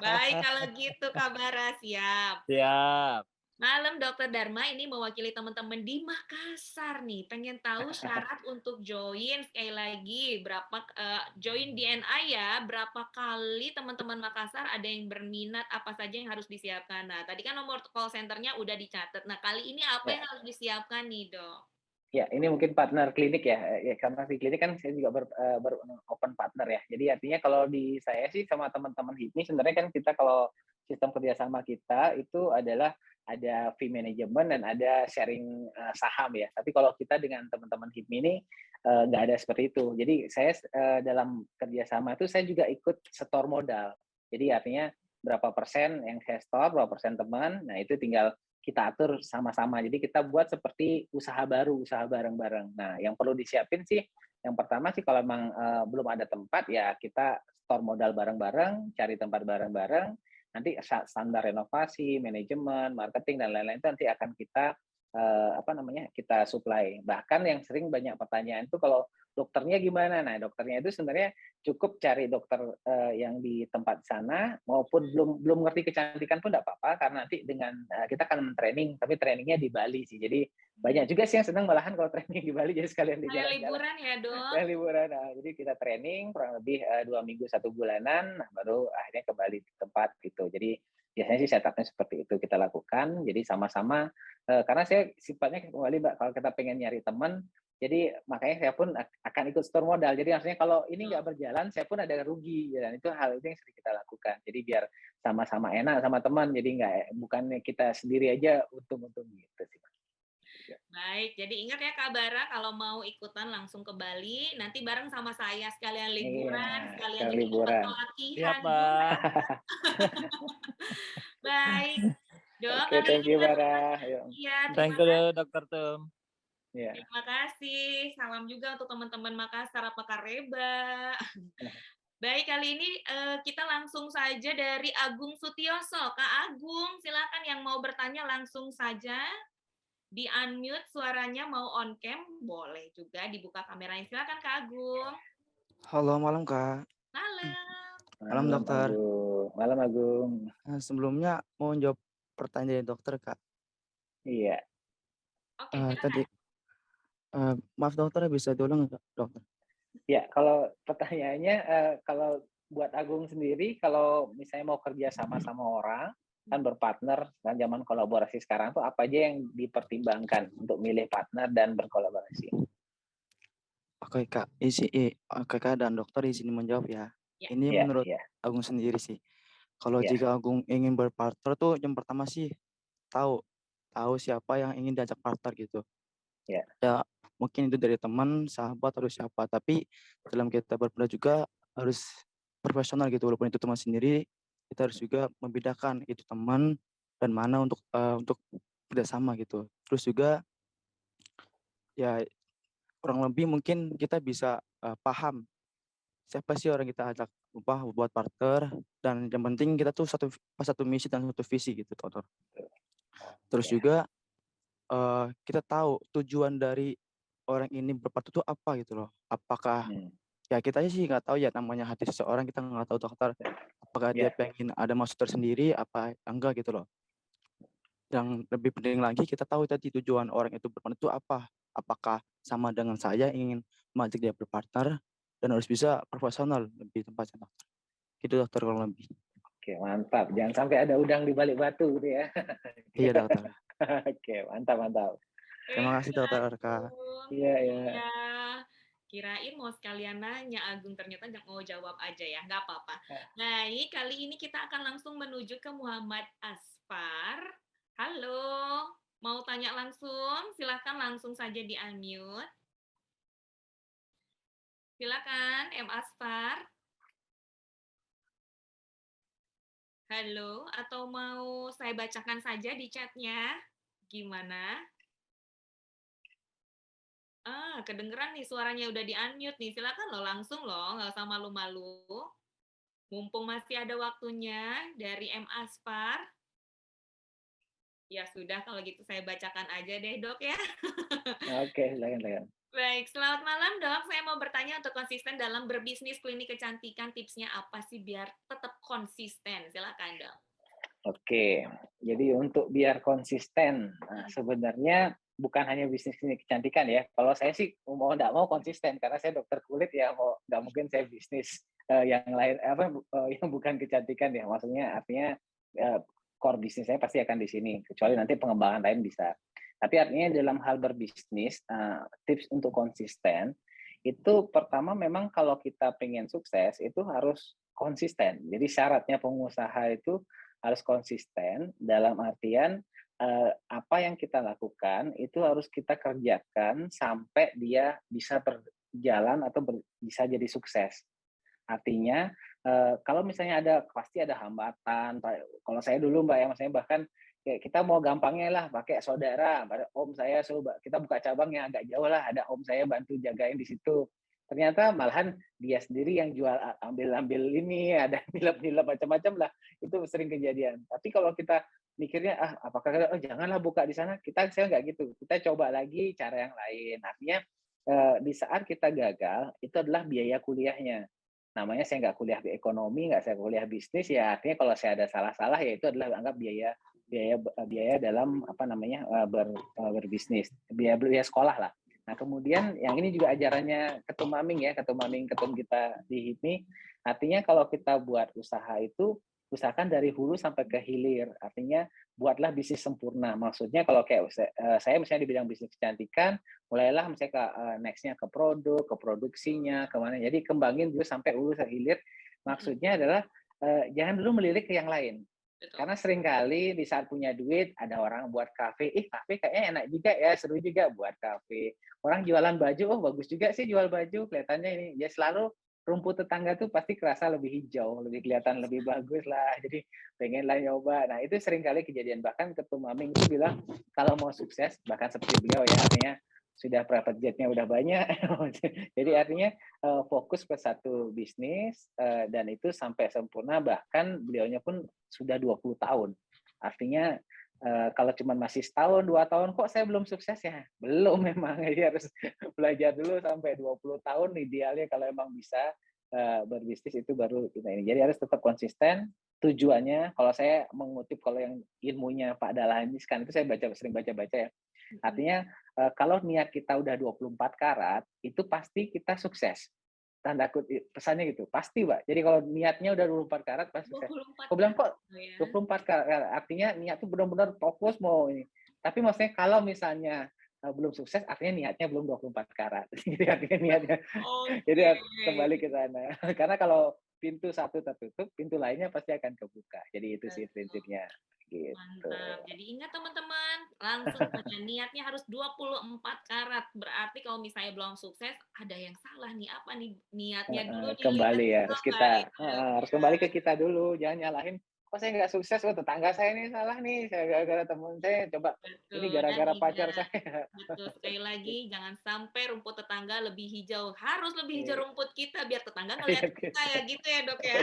baik kalau gitu Kak Bara, siap. Siap. Malam Dokter Dharma, ini mewakili teman-teman di Makassar nih, pengen tahu syarat untuk join, sekali lagi berapa join DNI ya, berapa kali teman-teman Makassar ada yang berminat, apa saja yang harus disiapkan. Nah, tadi kan nomor call center-nya udah dicatat. Nah, kali ini apa yang harus disiapkan nih, Dok? Ya, ini mungkin partner klinik ya. Karena di klinik kan saya juga open partner ya. Jadi artinya kalau di saya sih sama teman-teman HIPMI, sebenarnya kan kita kalau sistem kerjasama kita itu adalah ada fee management dan ada sharing saham ya. Tapi kalau kita dengan teman-teman HIPMI ini nggak ada seperti itu. Jadi saya dalam kerjasama itu saya juga ikut setor modal. Jadi artinya berapa persen yang saya store, berapa persen teman. Nah itu tinggal kita atur sama-sama. Jadi kita buat seperti usaha baru, usaha bareng-bareng. Nah yang perlu disiapin sih, yang pertama sih kalau memang belum ada tempat ya kita store modal bareng-bareng, cari tempat bareng-bareng. nanti standar renovasi, manajemen, marketing dan lain-lain itu nanti akan kita kita supply. Bahkan yang sering banyak pertanyaan itu kalau dokternya gimana? Nah, dokternya itu sebenarnya cukup cari dokter yang di tempat sana maupun belum ngerti kecantikan pun enggak apa-apa karena nanti dengan kita akan training, tapi trainingnya di Bali sih. Jadi banyak juga sih yang senang malahan kalau training di Bali jadi sekalian di Kayak jalan-jalan. liburan ya, Dok? Kayak liburan. Nah, jadi kita training kurang lebih 2 minggu 1 bulanan, nah baru akhirnya kembali di tempat gitu. Jadi biasanya sih setup-nya seperti itu kita lakukan. Jadi sama-sama karena saya sifatnya kembali Mbak, kalau kita pengen nyari teman, jadi makanya saya pun akan ikut store modal. Jadi maksudnya kalau ini nggak berjalan, saya pun ada rugi. Dan itu hal itu yang sering kita lakukan. Jadi biar sama-sama enak sama teman. Jadi bukannya kita sendiri aja untung-untung gitu sih. Baik, jadi ingat ya Kak Bara, kalau mau ikutan langsung ke Bali, nanti bareng sama saya sekalian liburan, Iya, sekalian sekalian juga ikut liburan. pelatihan. Siap, Mbak. Baik, Dok, Oke, kali thank ini you kita Bara. Yuk. iya, Thank terima you, kasih. Dokter Tum. Ya. Terima kasih. Salam juga untuk teman-teman Makassar, apa Kareba. Baik, kali ini kita langsung saja dari Agung Sutioso. Kak Agung, silakan yang mau bertanya langsung saja. Di unmute suaranya, mau on cam, boleh juga dibuka kameranya. Silakan Kak Agung. Halo, malam Kak. Malam. Malam, dokter. Agung. Malam Agung. Sebelumnya mau jawab pertanyaan dari dokter Kak. Iya. Oke, Tadi, maaf dokter bisa diulang nggak dokter? Ya, kalau pertanyaannya kalau buat Agung sendiri, kalau misalnya mau kerja sama orang, kan berpartner, kan zaman kolaborasi sekarang tuh apa aja yang dipertimbangkan untuk milih partner dan berkolaborasi? Oke Kak, Kakak dan dokter izin menjawab ya. Ya. Ini Ya, menurut ya. Agung sendiri sih. Kalau Ya. jika Agung ingin berpartner tuh yang pertama sih tahu siapa yang ingin diajak partner gitu. Ya. Ya, mungkin itu dari teman, sahabat atau siapa, tapi dalam kita berpartner juga harus profesional gitu. Walaupun itu teman sendiri, kita harus juga membedakan itu teman dan mana untuk kerjasama gitu. Terus juga ya kurang lebih mungkin kita bisa paham siapa sih orang kita ajak buat partner, dan yang penting kita tuh satu misi dan satu visi gitu, dokter. Terus juga kita tahu tujuan dari orang ini berpartner itu apa gitu loh. Apakah ya kita aja sih nggak tahu ya, namanya hati seseorang kita nggak tahu dokter. Apakah dia pengen ada maksud tersendiri apa enggak gitu loh. Yang lebih penting lagi kita tahu tadi tujuan orang itu berpartner itu apa. Apakah sama dengan saya ingin mengajak dia berpartner, dan harus bisa profesional lebih tepatnya dokter. Gitu dokter kalau lebih. Oke, mantap. Jangan sampai ada udang di balik batu gitu ya. Iya dokter. Oke, mantap. Terima kasih dokter Arka. Iya. Ya. Kirain mau sekalian nanya, Agung ternyata nggak mau jawab aja ya, nggak apa-apa. Baik, kali ini kita akan langsung menuju ke Muhammad Asfar. Halo, mau tanya langsung? Silakan langsung saja di unmute. Silakan, M. Asfar. Halo, atau mau saya bacakan saja di chatnya? Gimana? Kedengeran nih suaranya udah di-unmute nih. Silakan loh, langsung loh, nggak usah malu-malu. Mumpung masih ada waktunya dari M. Asfar. Ya sudah, kalau gitu saya bacakan aja deh, Dok ya. Oke, silakan. Baik, selamat malam, Dok. Saya mau bertanya untuk konsisten dalam berbisnis klinik kecantikan, tipsnya apa sih biar tetap konsisten? Silakan, Dok. Oke, jadi untuk biar konsisten, sebenarnya bukan hanya bisnis klinik kecantikan ya. Kalau saya sih mau nggak mau konsisten karena saya dokter kulit ya, nggak mungkin saya bisnis yang lain yang bukan kecantikan ya. Maksudnya artinya core bisnis saya pasti akan di sini, kecuali nanti pengembangan lain bisa. Tapi artinya dalam hal berbisnis, tips untuk konsisten itu pertama memang kalau kita pengen sukses itu harus konsisten. Jadi syaratnya pengusaha itu harus konsisten dalam artian apa yang kita lakukan itu harus kita kerjakan sampai dia bisa berjalan atau bisa jadi sukses. Artinya kalau misalnya pasti ada hambatan. Kalau saya dulu Mbak ya, maksudnya bahkan kita mau gampangnya lah pakai saudara, om saya kita buka cabang yang agak jauh lah, ada om saya bantu jagain di situ. ternyata malahan dia sendiri yang jual, ambil ini, ada nilep-nilep macam-macam lah, itu sering kejadian. Tapi kalau kita mikirnya, apakah oh janganlah buka di sana, saya nggak gitu. Kita coba lagi cara yang lain. Artinya di saat kita gagal, itu adalah biaya kuliahnya. Namanya saya nggak kuliah ekonomi, nggak saya kuliah bisnis, ya artinya kalau saya ada salah-salah, ya itu adalah anggap biaya dalam berbisnis, biaya sekolah lah. Nah kemudian yang ini juga ajarannya Ketum Maming ya, ketum kita di HIPMI. Artinya kalau kita buat usaha itu usahakan dari hulu sampai ke hilir. Artinya buatlah bisnis sempurna. Maksudnya kalau kayak saya misalnya di bidang bisnis kecantikan, mulailah misalnya ke next-nya ke produk, ke produksinya, kemana. Jadi kembangin dulu sampai hulu sampai hilir. Maksudnya adalah jangan dulu melirik ke yang lain. Karena seringkali di saat punya duit, ada orang buat kafe, kafe kayaknya enak juga ya, seru juga buat kafe. Orang jualan baju, oh bagus juga sih jual baju, kelihatannya ini. Ya selalu rumput tetangga tuh pasti kerasa lebih hijau, lebih kelihatan lebih bagus lah. Jadi pengen lah nyoba. Nah itu seringkali kejadian. Bahkan Ketum Maming itu bilang, kalau mau sukses, bahkan seperti beliau ya, artinya sudah private jet-nya udah banyak. Jadi artinya fokus ke satu bisnis dan itu sampai sempurna, bahkan beliaunya pun sudah 20 tahun. Artinya kalau cuma masih setahun, 2 tahun, kok saya belum sukses ya? Belum memang, jadi harus belajar dulu sampai 20 tahun idealnya kalau emang bisa berbisnis itu baru kita ini. Jadi harus tetap konsisten. Tujuannya, kalau saya mengutip kalau yang ilmunya Pak Dahlan Iskan itu saya sering baca-baca ya. Artinya kalau niat kita udah 24 karat, itu pasti kita sukses. Tanda kutip pesannya gitu, pasti Pak. Jadi kalau niatnya udah 24 karat pasti sukses. Aku bilang kok 24 karat, artinya niat itu benar-benar fokus mau ini. Tapi maksudnya kalau misalnya belum sukses, artinya niatnya belum 24 karat. Jadi artinya niatnya. Jadi kembali ke sana. Karena kalau pintu satu tertutup, pintu lainnya pasti akan kebuka. Jadi itu sih prinsipnya. Gitu. Mantap. Jadi ingat teman-teman, langsung saja niatnya harus 24 karat. Berarti kalau misalnya belum sukses, ada yang salah nih. Apa nih niatnya dulu kembali ya, harus kembali ke kita dulu. Jangan nyalahin, kok saya nggak sukses, tetangga saya ini salah nih, saya gara-gara teman saya, coba ini gara-gara pacar saya. Betul, sekali lagi jangan sampai rumput tetangga lebih hijau, harus lebih hijau rumput kita biar tetangga ngeliat kita ya, gitu ya Dok ya.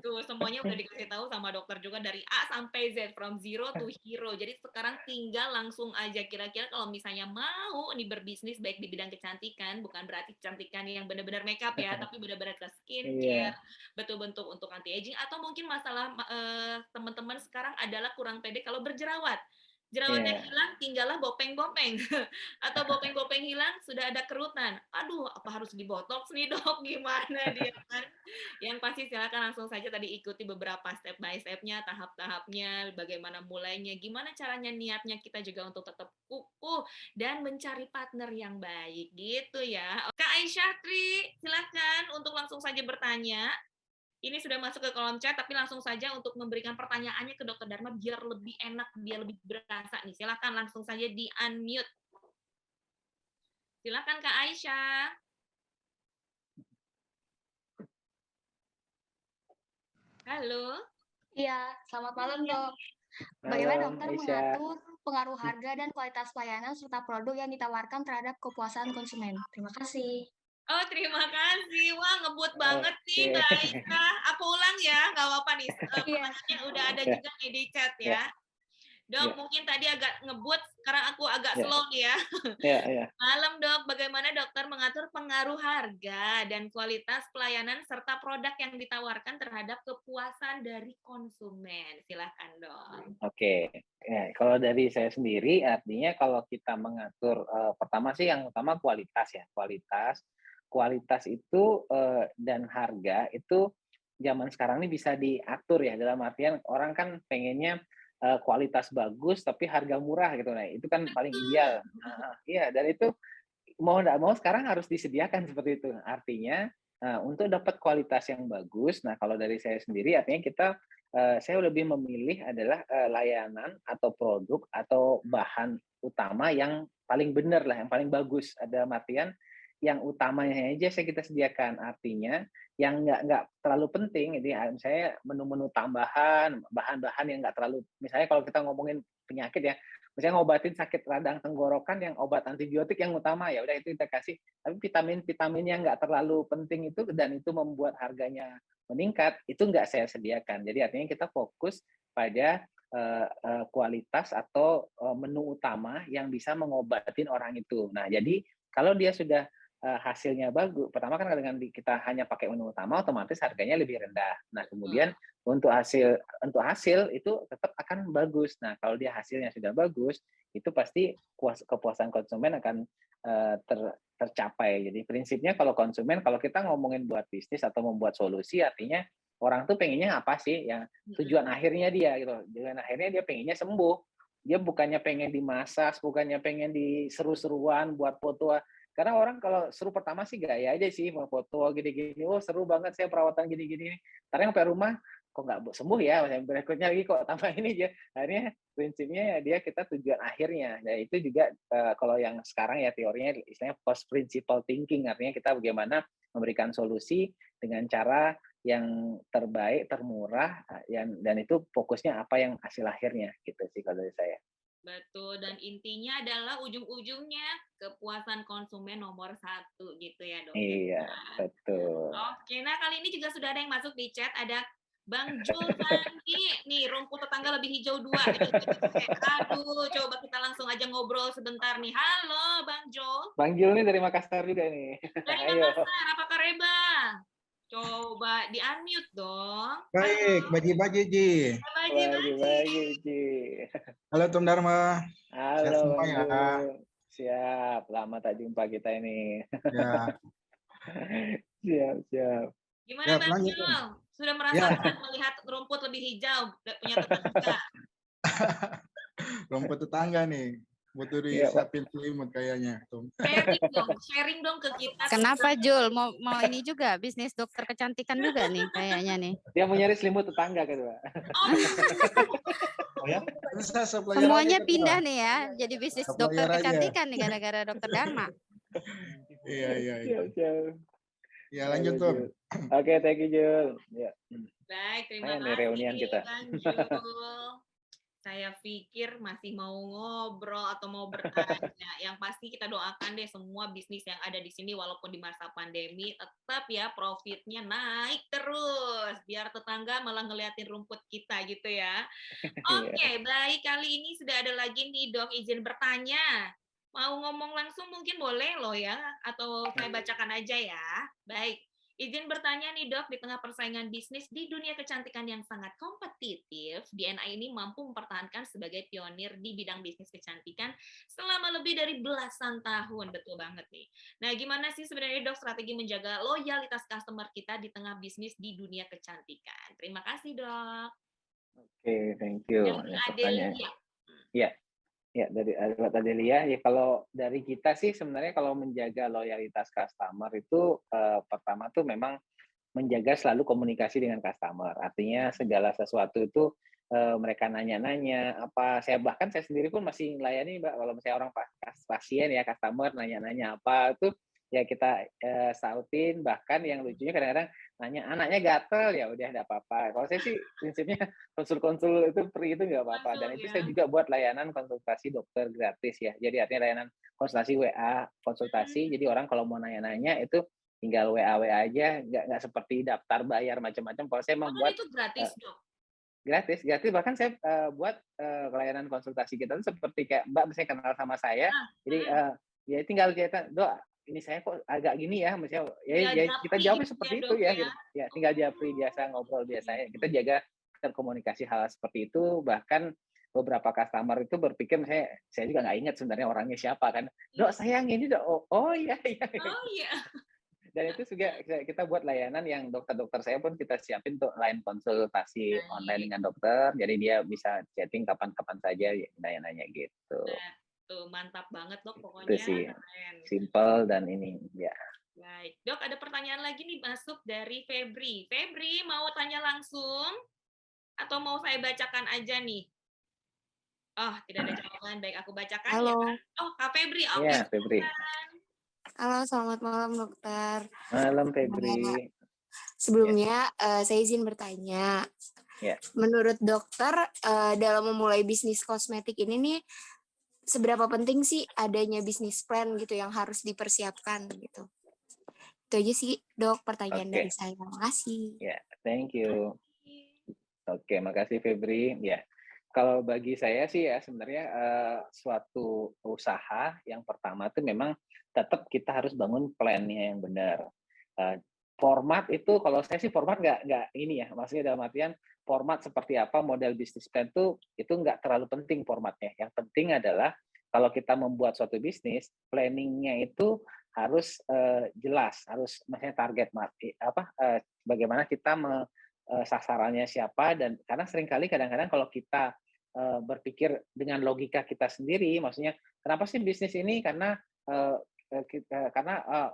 Tuh semuanya udah dikasih tahu sama dokter juga dari A sampai Z, from zero to hero. Jadi sekarang tinggal langsung aja, kira-kira kalau misalnya mau nih berbisnis baik di bidang kecantikan, bukan berarti kecantikan yang benar-benar makeup ya, tapi benar-benar ke skincare, betul-betul untuk anti aging, atau mungkin masalah teman-teman sekarang adalah kurang pede kalau berjerawat. Jerawatnya hilang, tinggallah bopeng-bopeng. Atau bopeng-bopeng hilang, sudah ada kerutan. Aduh, apa harus dibotox nih Dok? Gimana dia kan? Yang pasti silakan langsung saja tadi ikuti beberapa step by step-nya, tahap-tahapnya, bagaimana mulainya, gimana caranya, niatnya kita juga untuk tetap kukuh dan mencari partner yang baik, gitu ya. Kak Aisyah Tri, silakan untuk langsung saja bertanya. Ini sudah masuk ke kolom chat, tapi langsung saja untuk memberikan pertanyaannya ke Dr. Dharma biar lebih enak, biar lebih berasa nih. Silakan langsung saja di-unmute. Silakan Kak Aisyah. Halo. Iya, selamat malam Dok. Bagaimana dokter mengatur pengaruh harga dan kualitas pelayanan serta produk yang ditawarkan terhadap kepuasan konsumen? Terima kasih. Oh, terima kasih. Wah, ngebut banget nih Mbak Aisyah. Aku ulang ya, nggak apa-apa nih. Pertanyaannya udah ada juga nih di chat ya. Dok, mungkin tadi agak ngebut, sekarang aku agak slow nih ya. Malam Dok, bagaimana dokter mengatur pengaruh harga dan kualitas pelayanan serta produk yang ditawarkan terhadap kepuasan dari konsumen? Silahkan Dok. Oke, ya, kalau dari saya sendiri, artinya kalau kita mengatur, pertama sih yang utama kualitas ya, kualitas itu dan harga itu zaman sekarang ini bisa diatur ya, dalam artian orang kan pengennya kualitas bagus tapi harga murah gitu, nah itu kan paling ideal. Iya, dan itu mau nggak mau sekarang harus disediakan seperti itu. Artinya untuk dapat kualitas yang bagus, nah kalau dari saya sendiri artinya saya lebih memilih adalah layanan atau produk atau bahan utama yang paling benar lah, yang paling bagus. Ada artian yang utamanya aja kita sediakan. Artinya yang nggak terlalu penting, jadi saya menu-menu tambahan, bahan-bahan yang nggak terlalu, misalnya kalau kita ngomongin penyakit ya, misalnya ngobatin sakit radang tenggorokan yang obat antibiotik yang utama, ya udah itu kita kasih. Tapi vitamin-vitamin yang nggak terlalu penting itu dan itu membuat harganya meningkat, itu nggak saya sediakan. Jadi artinya kita fokus pada kualitas atau menu utama yang bisa mengobatin orang itu. Nah, jadi kalau dia sudah hasilnya bagus, pertama kan dengan kita hanya pakai menu utama, otomatis harganya lebih rendah. Nah, kemudian untuk hasil itu tetap akan bagus. Nah, kalau dia hasilnya sudah bagus, itu pasti kepuasan konsumen akan tercapai. Jadi prinsipnya kalau konsumen, kalau kita ngomongin buat bisnis atau membuat solusi, artinya orang tuh pengennya apa sih? Yang tujuan akhirnya dia gitu. Tujuan akhirnya dia pengennya sembuh. Dia bukannya pengen dimasas, bukannya pengen diseru-seruan buat foto. Karena orang kalau seru pertama sih gaya aja sih, mau foto gini-gini. Oh seru banget saya perawatan gini-gini. Ntar yang sampai rumah kok nggak sembuh ya, berikutnya lagi kok tambah ini aja. Akhirnya prinsipnya dia kita tujuan akhirnya. Nah itu juga kalau yang sekarang ya teorinya istilahnya post principle thinking, artinya kita bagaimana memberikan solusi dengan cara yang terbaik, termurah, dan itu fokusnya apa yang hasil akhirnya gitu sih kalau dari saya. Betul, dan intinya adalah ujung-ujungnya kepuasan konsumen nomor 1 gitu ya dok. Iya, betul. Oke, nah kali ini juga sudah ada yang masuk di chat, ada Bang Jul Sandi, nih rumput tetangga lebih hijau 2. Aduh, coba kita langsung aja ngobrol sebentar nih. Halo Bang Jul. Bang Jul nih dari Makassar juga nih. Dari Makassar, apa kabar Bang? Coba di-unmute dong. Baik, Baji Ji. Baji Ji. Halo Tom Dharma. Halo semua Bang ya. Siap, lama tak jumpa kita ini. Ya. Siap. Gimana Bang Jul? Sudah merasakan melihat rumput lebih hijau punya tetangga? Rumput tetangga nih. Butuh disiapin selimut kayaknya. Sharing dong ke kita. Kenapa Jul? Mau ini juga bisnis dokter kecantikan juga nih kayaknya nih. Dia mau nyari selimut tetangga kan, Pak. Oh ya? Semuanya pindah nih ya, jadi bisnis dokter kecantikan nih gara-gara dokter Dharma. Iya. Ya lanjut Tom. Oke, thank you Jul. Ya. Baik, terima kasih reunian kita. Bang Jul. Saya pikir masih mau ngobrol atau mau bertanya. Yang pasti kita doakan deh semua bisnis yang ada di sini walaupun di masa pandemi tetap ya profitnya naik terus. Biar tetangga malah ngeliatin rumput kita gitu ya. Oke, baik. Kali ini sudah ada lagi nih dok izin bertanya. Mau ngomong langsung mungkin boleh loh ya. Atau saya bacakan aja ya. Baik. Izin bertanya nih dok, di tengah persaingan bisnis di dunia kecantikan yang sangat kompetitif, DNI ini mampu mempertahankan sebagai pionir di bidang bisnis kecantikan selama lebih dari belasan tahun. Betul banget nih. Nah, gimana sih sebenarnya dok strategi menjaga loyalitas customer kita di tengah bisnis di dunia kecantikan? Terima kasih dok. Oke, thank you. Adelia. Ya, dari Adelia, ya kalau dari kita sih sebenarnya kalau menjaga loyalitas customer itu pertama tuh memang menjaga selalu komunikasi dengan customer. Artinya segala sesuatu itu mereka nanya-nanya apa, saya sendiri pun masih melayani Mbak, kalau misalnya orang pasien ya customer nanya-nanya apa itu ya kita sautin, bahkan yang lucunya kadang-kadang nanya anaknya gatel ya udah enggak apa-apa. Kalau saya sih prinsipnya konsul itu free itu enggak apa-apa, dan itu saya juga buat layanan konsultasi dokter gratis ya. Jadi artinya layanan konsultasi WA konsultasi. Jadi orang kalau mau nanya-nanya itu tinggal WA aja, enggak seperti daftar bayar macam-macam. Kalau saya membuat itu gratis, Dok. Gratis, bahkan saya buat layanan konsultasi kita itu seperti kayak Mbak misalnya kenal sama saya. Jadi ya tinggal kita, "Dok, ini saya kok agak gini ya," misalnya ya kita jawabnya seperti itu ya, gitu. Ya tinggal japri biasa, ngobrol biasa. Kita jaga komunikasi hal seperti itu. Bahkan beberapa customer itu berpikir, misalnya saya juga nggak ingat sebenarnya orangnya siapa kan, "Dok sayang ini Dok." Oh iya. Dan itu juga kita buat layanan yang dokter-dokter saya pun kita siapin untuk lain konsultasi online dengan dokter, jadi dia bisa chatting kapan-kapan saja nanya-nanya gitu. Tuh, mantap banget Dok pokoknya. Itu sih, simple dan ini ya. Baik, Dok ada pertanyaan lagi nih masuk dari Febri. Febri mau tanya langsung atau mau saya bacakan aja nih? Oh, tidak ada jawaban. Baik, aku bacakan Halo. ya. Oh, Kak Febri. Oke. Iya, Febri. Halo, selamat malam dokter. Malam Nah, Febri. Ya, sebelumnya saya izin bertanya. ya. Menurut dokter, dalam memulai bisnis kosmetik ini nih, seberapa penting sih adanya bisnis plan gitu yang harus dipersiapkan gitu? Itu aja sih dok pertanyaan dari Oke, saya. Makasih. ya, thank you. Oke, makasih Febri. Ya, kalau bagi saya sih ya sebenarnya suatu usaha yang pertama itu memang tetap kita harus bangun plan-nya yang benar. Eh, Format itu kalau saya sih format nggak ini ya, maksudnya dalam artian format seperti apa model bisnis plan itu nggak terlalu penting formatnya. Yang penting adalah kalau kita membuat suatu bisnis, planning-nya itu harus jelas, harus maksudnya target market bagaimana kita sasarannya siapa, dan karena seringkali kadang-kadang kalau kita berpikir dengan logika kita sendiri, maksudnya kenapa sih bisnis ini, karena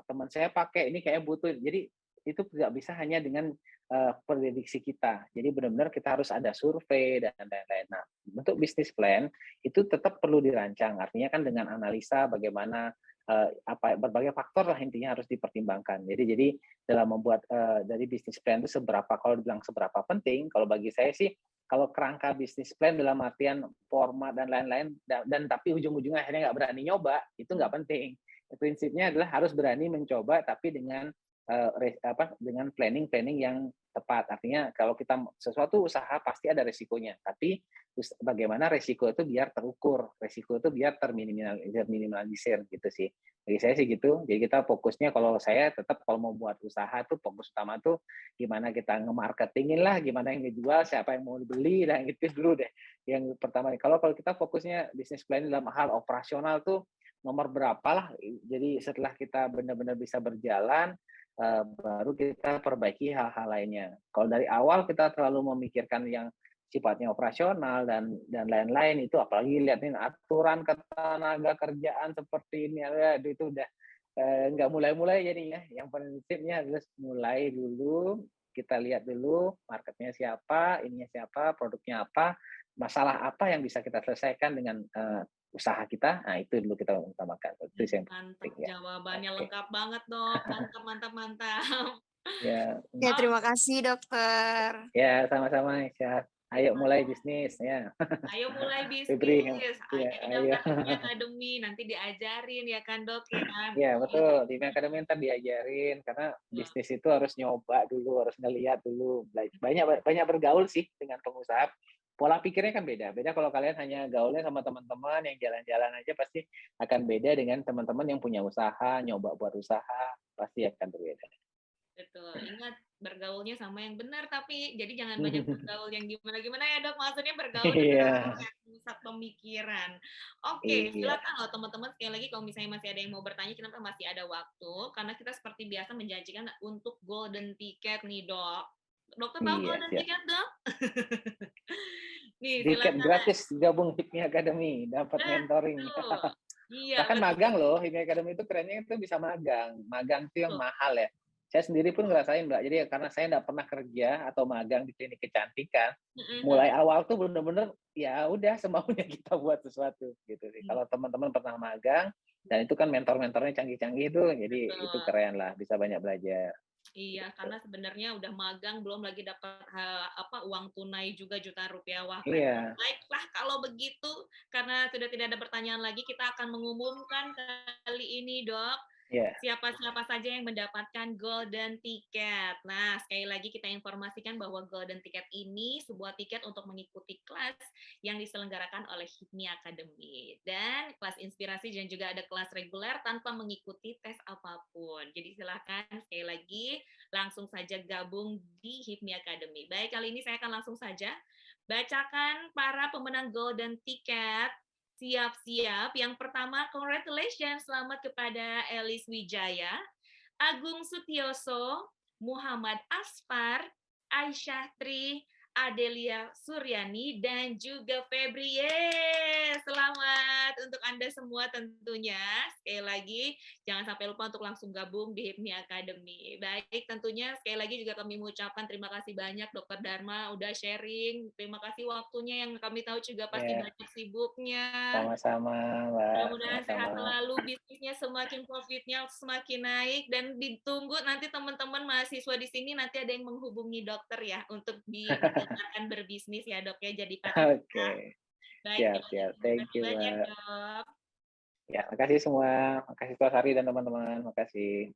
teman saya pakai ini kayak butuh, jadi itu tidak bisa hanya dengan prediksi kita. Jadi benar-benar kita harus ada survei dan lain-lain. Nah, untuk bisnis plan itu tetap perlu dirancang. Artinya kan dengan analisa bagaimana berbagai faktor lah intinya harus dipertimbangkan. Jadi dalam membuat dari bisnis plan itu kalau dibilang seberapa penting, kalau bagi saya sih kalau kerangka bisnis plan dalam artian format dan lain-lain dan tapi ujung-ujungnya akhirnya nggak berani nyoba, itu nggak penting. Prinsipnya adalah harus berani mencoba tapi dengan dengan planning yang tepat. Artinya kalau kita sesuatu usaha pasti ada resikonya, tapi bagaimana resiko itu biar terukur, resiko itu biar terminimalisir gitu sih. Bagi saya sih gitu. Jadi kita fokusnya, kalau saya tetap kalau mau buat usaha tuh fokus utama tuh gimana kita nge-marketingin lah, gimana yang dijual, siapa yang mau beli, dan itu dulu deh. Yang pertama, kalau kita fokusnya bisnis plan dalam hal operasional tuh nomor berapa lah. Jadi setelah kita benar-benar bisa berjalan, baru kita perbaiki hal-hal lainnya. Kalau dari awal kita terlalu memikirkan yang sifatnya operasional dan lain-lain, itu apalagi lihatin aturan ketenaga kerjaan seperti ini, itu udah nggak mulai-mulai jadinya. Yang prinsipnya harus mulai dulu, kita lihat dulu marketnya siapa, ininya siapa, produknya apa, masalah apa yang bisa kita selesaikan dengan usaha kita. Nah, itu dulu kita utamakan. Itu yang Mantap, penting ya. jawabannya lengkap banget dok. Mantap. Ya. Ya, terima kasih dokter. Ya, sama-sama Aisyah. Ayo mulai bisnis ya. Ayo mulai bisnis. Febri, Ayo daftar di Academy, nanti diajarin ya kan dok ya kan. Ya betul, di Academy ntar diajarin, karena bisnis itu harus nyoba dulu, harus ngelihat dulu, banyak bergaul sih dengan pengusaha. Pola pikirnya kan beda kalau kalian hanya gaulnya sama teman-teman yang jalan-jalan aja, pasti akan beda dengan teman-teman yang punya usaha, nyoba buat usaha, pasti akan berbeda. Betul, ingat bergaulnya sama yang benar, tapi jadi jangan banyak bergaul yang gimana-gimana ya dok, maksudnya bergaul dengan pusat pemikiran. Oke, silakan loh teman-teman, sekali lagi kalau misalnya masih ada yang mau bertanya, kita masih ada waktu, karena kita seperti biasa menjanjikan untuk golden ticket nih dok. Dokter tahu golden ticket dok? Nih, tiket gratis gabung HIPMI Academy, dapat mentoring. Iya, bahkan magang loh, HIPMI Academy itu kerennya itu bisa magang itu yang mahal ya. Saya sendiri pun ngerasain Mbak, jadi karena saya nggak pernah kerja atau magang di klinik kecantikan, mulai awal tuh bener-bener ya udah semaunya kita buat sesuatu gitu. Kalau teman-teman pernah magang, dan itu kan mentor-mentornya canggih-canggih itu, jadi itu keren lah, bisa banyak belajar. Iya, karena sebenarnya udah magang, belum lagi dapat uang tunai juga jutaan rupiah. Wah, iya. Baiklah kalau begitu, karena sudah tidak ada pertanyaan lagi, kita akan mengumumkan kali ini dok. Siapa-siapa saja yang mendapatkan golden ticket. Nah, sekali lagi kita informasikan bahwa golden ticket ini sebuah tiket untuk mengikuti kelas yang diselenggarakan oleh HIPMI Academy. Dan kelas inspirasi dan juga ada kelas reguler tanpa mengikuti tes apapun. Jadi silakan sekali lagi langsung saja gabung di HIPMI Academy. Baik, kali ini saya akan langsung saja bacakan para pemenang golden ticket. Siap-siap. Yang pertama, congratulations, selamat kepada Elis Wijaya, Agung Sutioso, Muhammad Asfar, Aisyah Tri, Adelia Suryani, dan juga Febri. Yeay, selamat untuk Anda semua tentunya. Sekali lagi, jangan sampai lupa untuk langsung gabung di HIPMI Academy. Baik, tentunya sekali lagi juga kami mengucapkan terima kasih banyak Dr. Dharma udah sharing. Terima kasih waktunya yang kami tahu juga pasti banyak sibuknya. Sama-sama, Mbak. Mudah-mudahan sehat selalu, bisnisnya semakin profitnya semakin naik, dan ditunggu nanti teman-teman mahasiswa di sini nanti ada yang menghubungi dokter ya untuk akan berbisnis ya dok ya, jadi partner. Oke. Baik, Siap. Thank you, banyak Mbak. dok. Ya, makasih semua. Makasih Tuan Sari dan teman-teman. Makasih.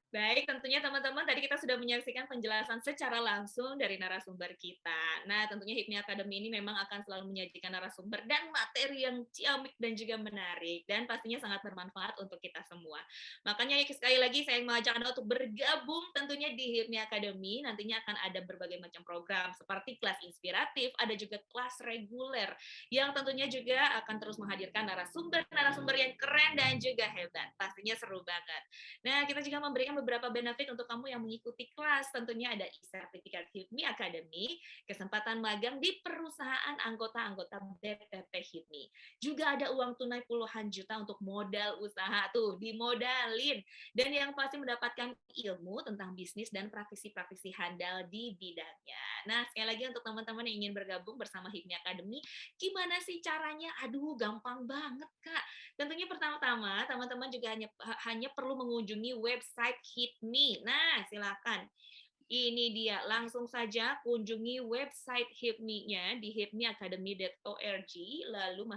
Baik, tentunya teman-teman tadi kita sudah menyaksikan penjelasan secara langsung dari narasumber kita. Nah, tentunya HIPMI Academy ini memang akan selalu menyajikan narasumber dan materi yang ciamik dan juga menarik, dan pastinya sangat bermanfaat untuk kita semua. Makanya sekali lagi saya mengajak Anda untuk bergabung tentunya di HIPMI Academy. Nantinya akan ada berbagai macam program seperti kelas inspiratif, ada juga kelas reguler yang tentunya juga akan terus menghadirkan narasumber yang keren dan juga hebat. Pastinya seru banget. Nah, kita juga memberikan beberapa benefit untuk kamu yang mengikuti kelas. Tentunya ada e-sertifikat HIPMI Academy, kesempatan magang di perusahaan anggota-anggota BPP HIPMI. Juga ada uang tunai puluhan juta untuk modal usaha tuh, dimodalin. Dan yang pasti mendapatkan ilmu tentang bisnis dan praktisi-praktisi handal di bidangnya. Nah, sekali lagi untuk teman-teman yang ingin bergabung bersama HIPMI Academy, gimana sih caranya? Aduh, gampang banget, Kak. Tentunya pertama-tama, teman-teman juga hanya perlu mengunjungi website HIPMI. Nah, silakan. Ini dia, langsung saja kunjungi website HIPMI-nya di hipmiacademy.org, lalu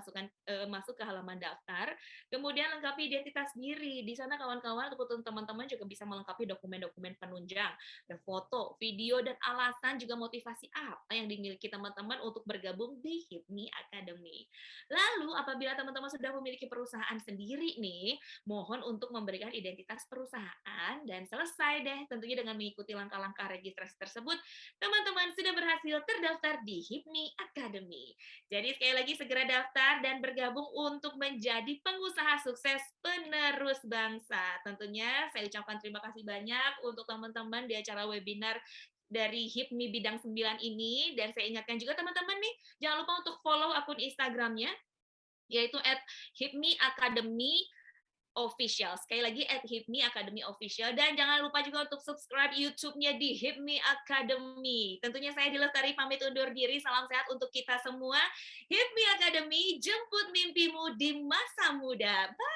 masuk ke halaman daftar, kemudian lengkapi identitas diri. Di sana kawan-kawan ataupun teman-teman juga bisa melengkapi dokumen-dokumen penunjang, foto, video, dan alasan juga motivasi apa yang dimiliki teman-teman untuk bergabung di HIPMI Academy. Lalu apabila teman-teman sudah memiliki perusahaan sendiri nih, mohon untuk memberikan identitas perusahaan, dan selesai deh tentunya dengan mengikuti langkah-langkah registrasi tersebut, teman-teman sudah berhasil terdaftar di HIPMI Academy. Jadi sekali lagi segera daftar dan bergabung untuk menjadi pengusaha sukses penerus bangsa. Tentunya saya ucapkan terima kasih banyak untuk teman-teman di acara webinar dari HIPMI Bidang 9 ini, dan saya ingatkan juga teman-teman nih, jangan lupa untuk follow akun Instagramnya, yaitu @HIPMI Academy Official. Sekali lagi @HIPMI Academy Official, dan jangan lupa juga untuk subscribe YouTube-nya di HIPMI Academy. Tentunya saya Dilestari pamit undur diri. Salam sehat untuk kita semua. HIPMI Academy, jemput mimpimu di masa muda. Bye.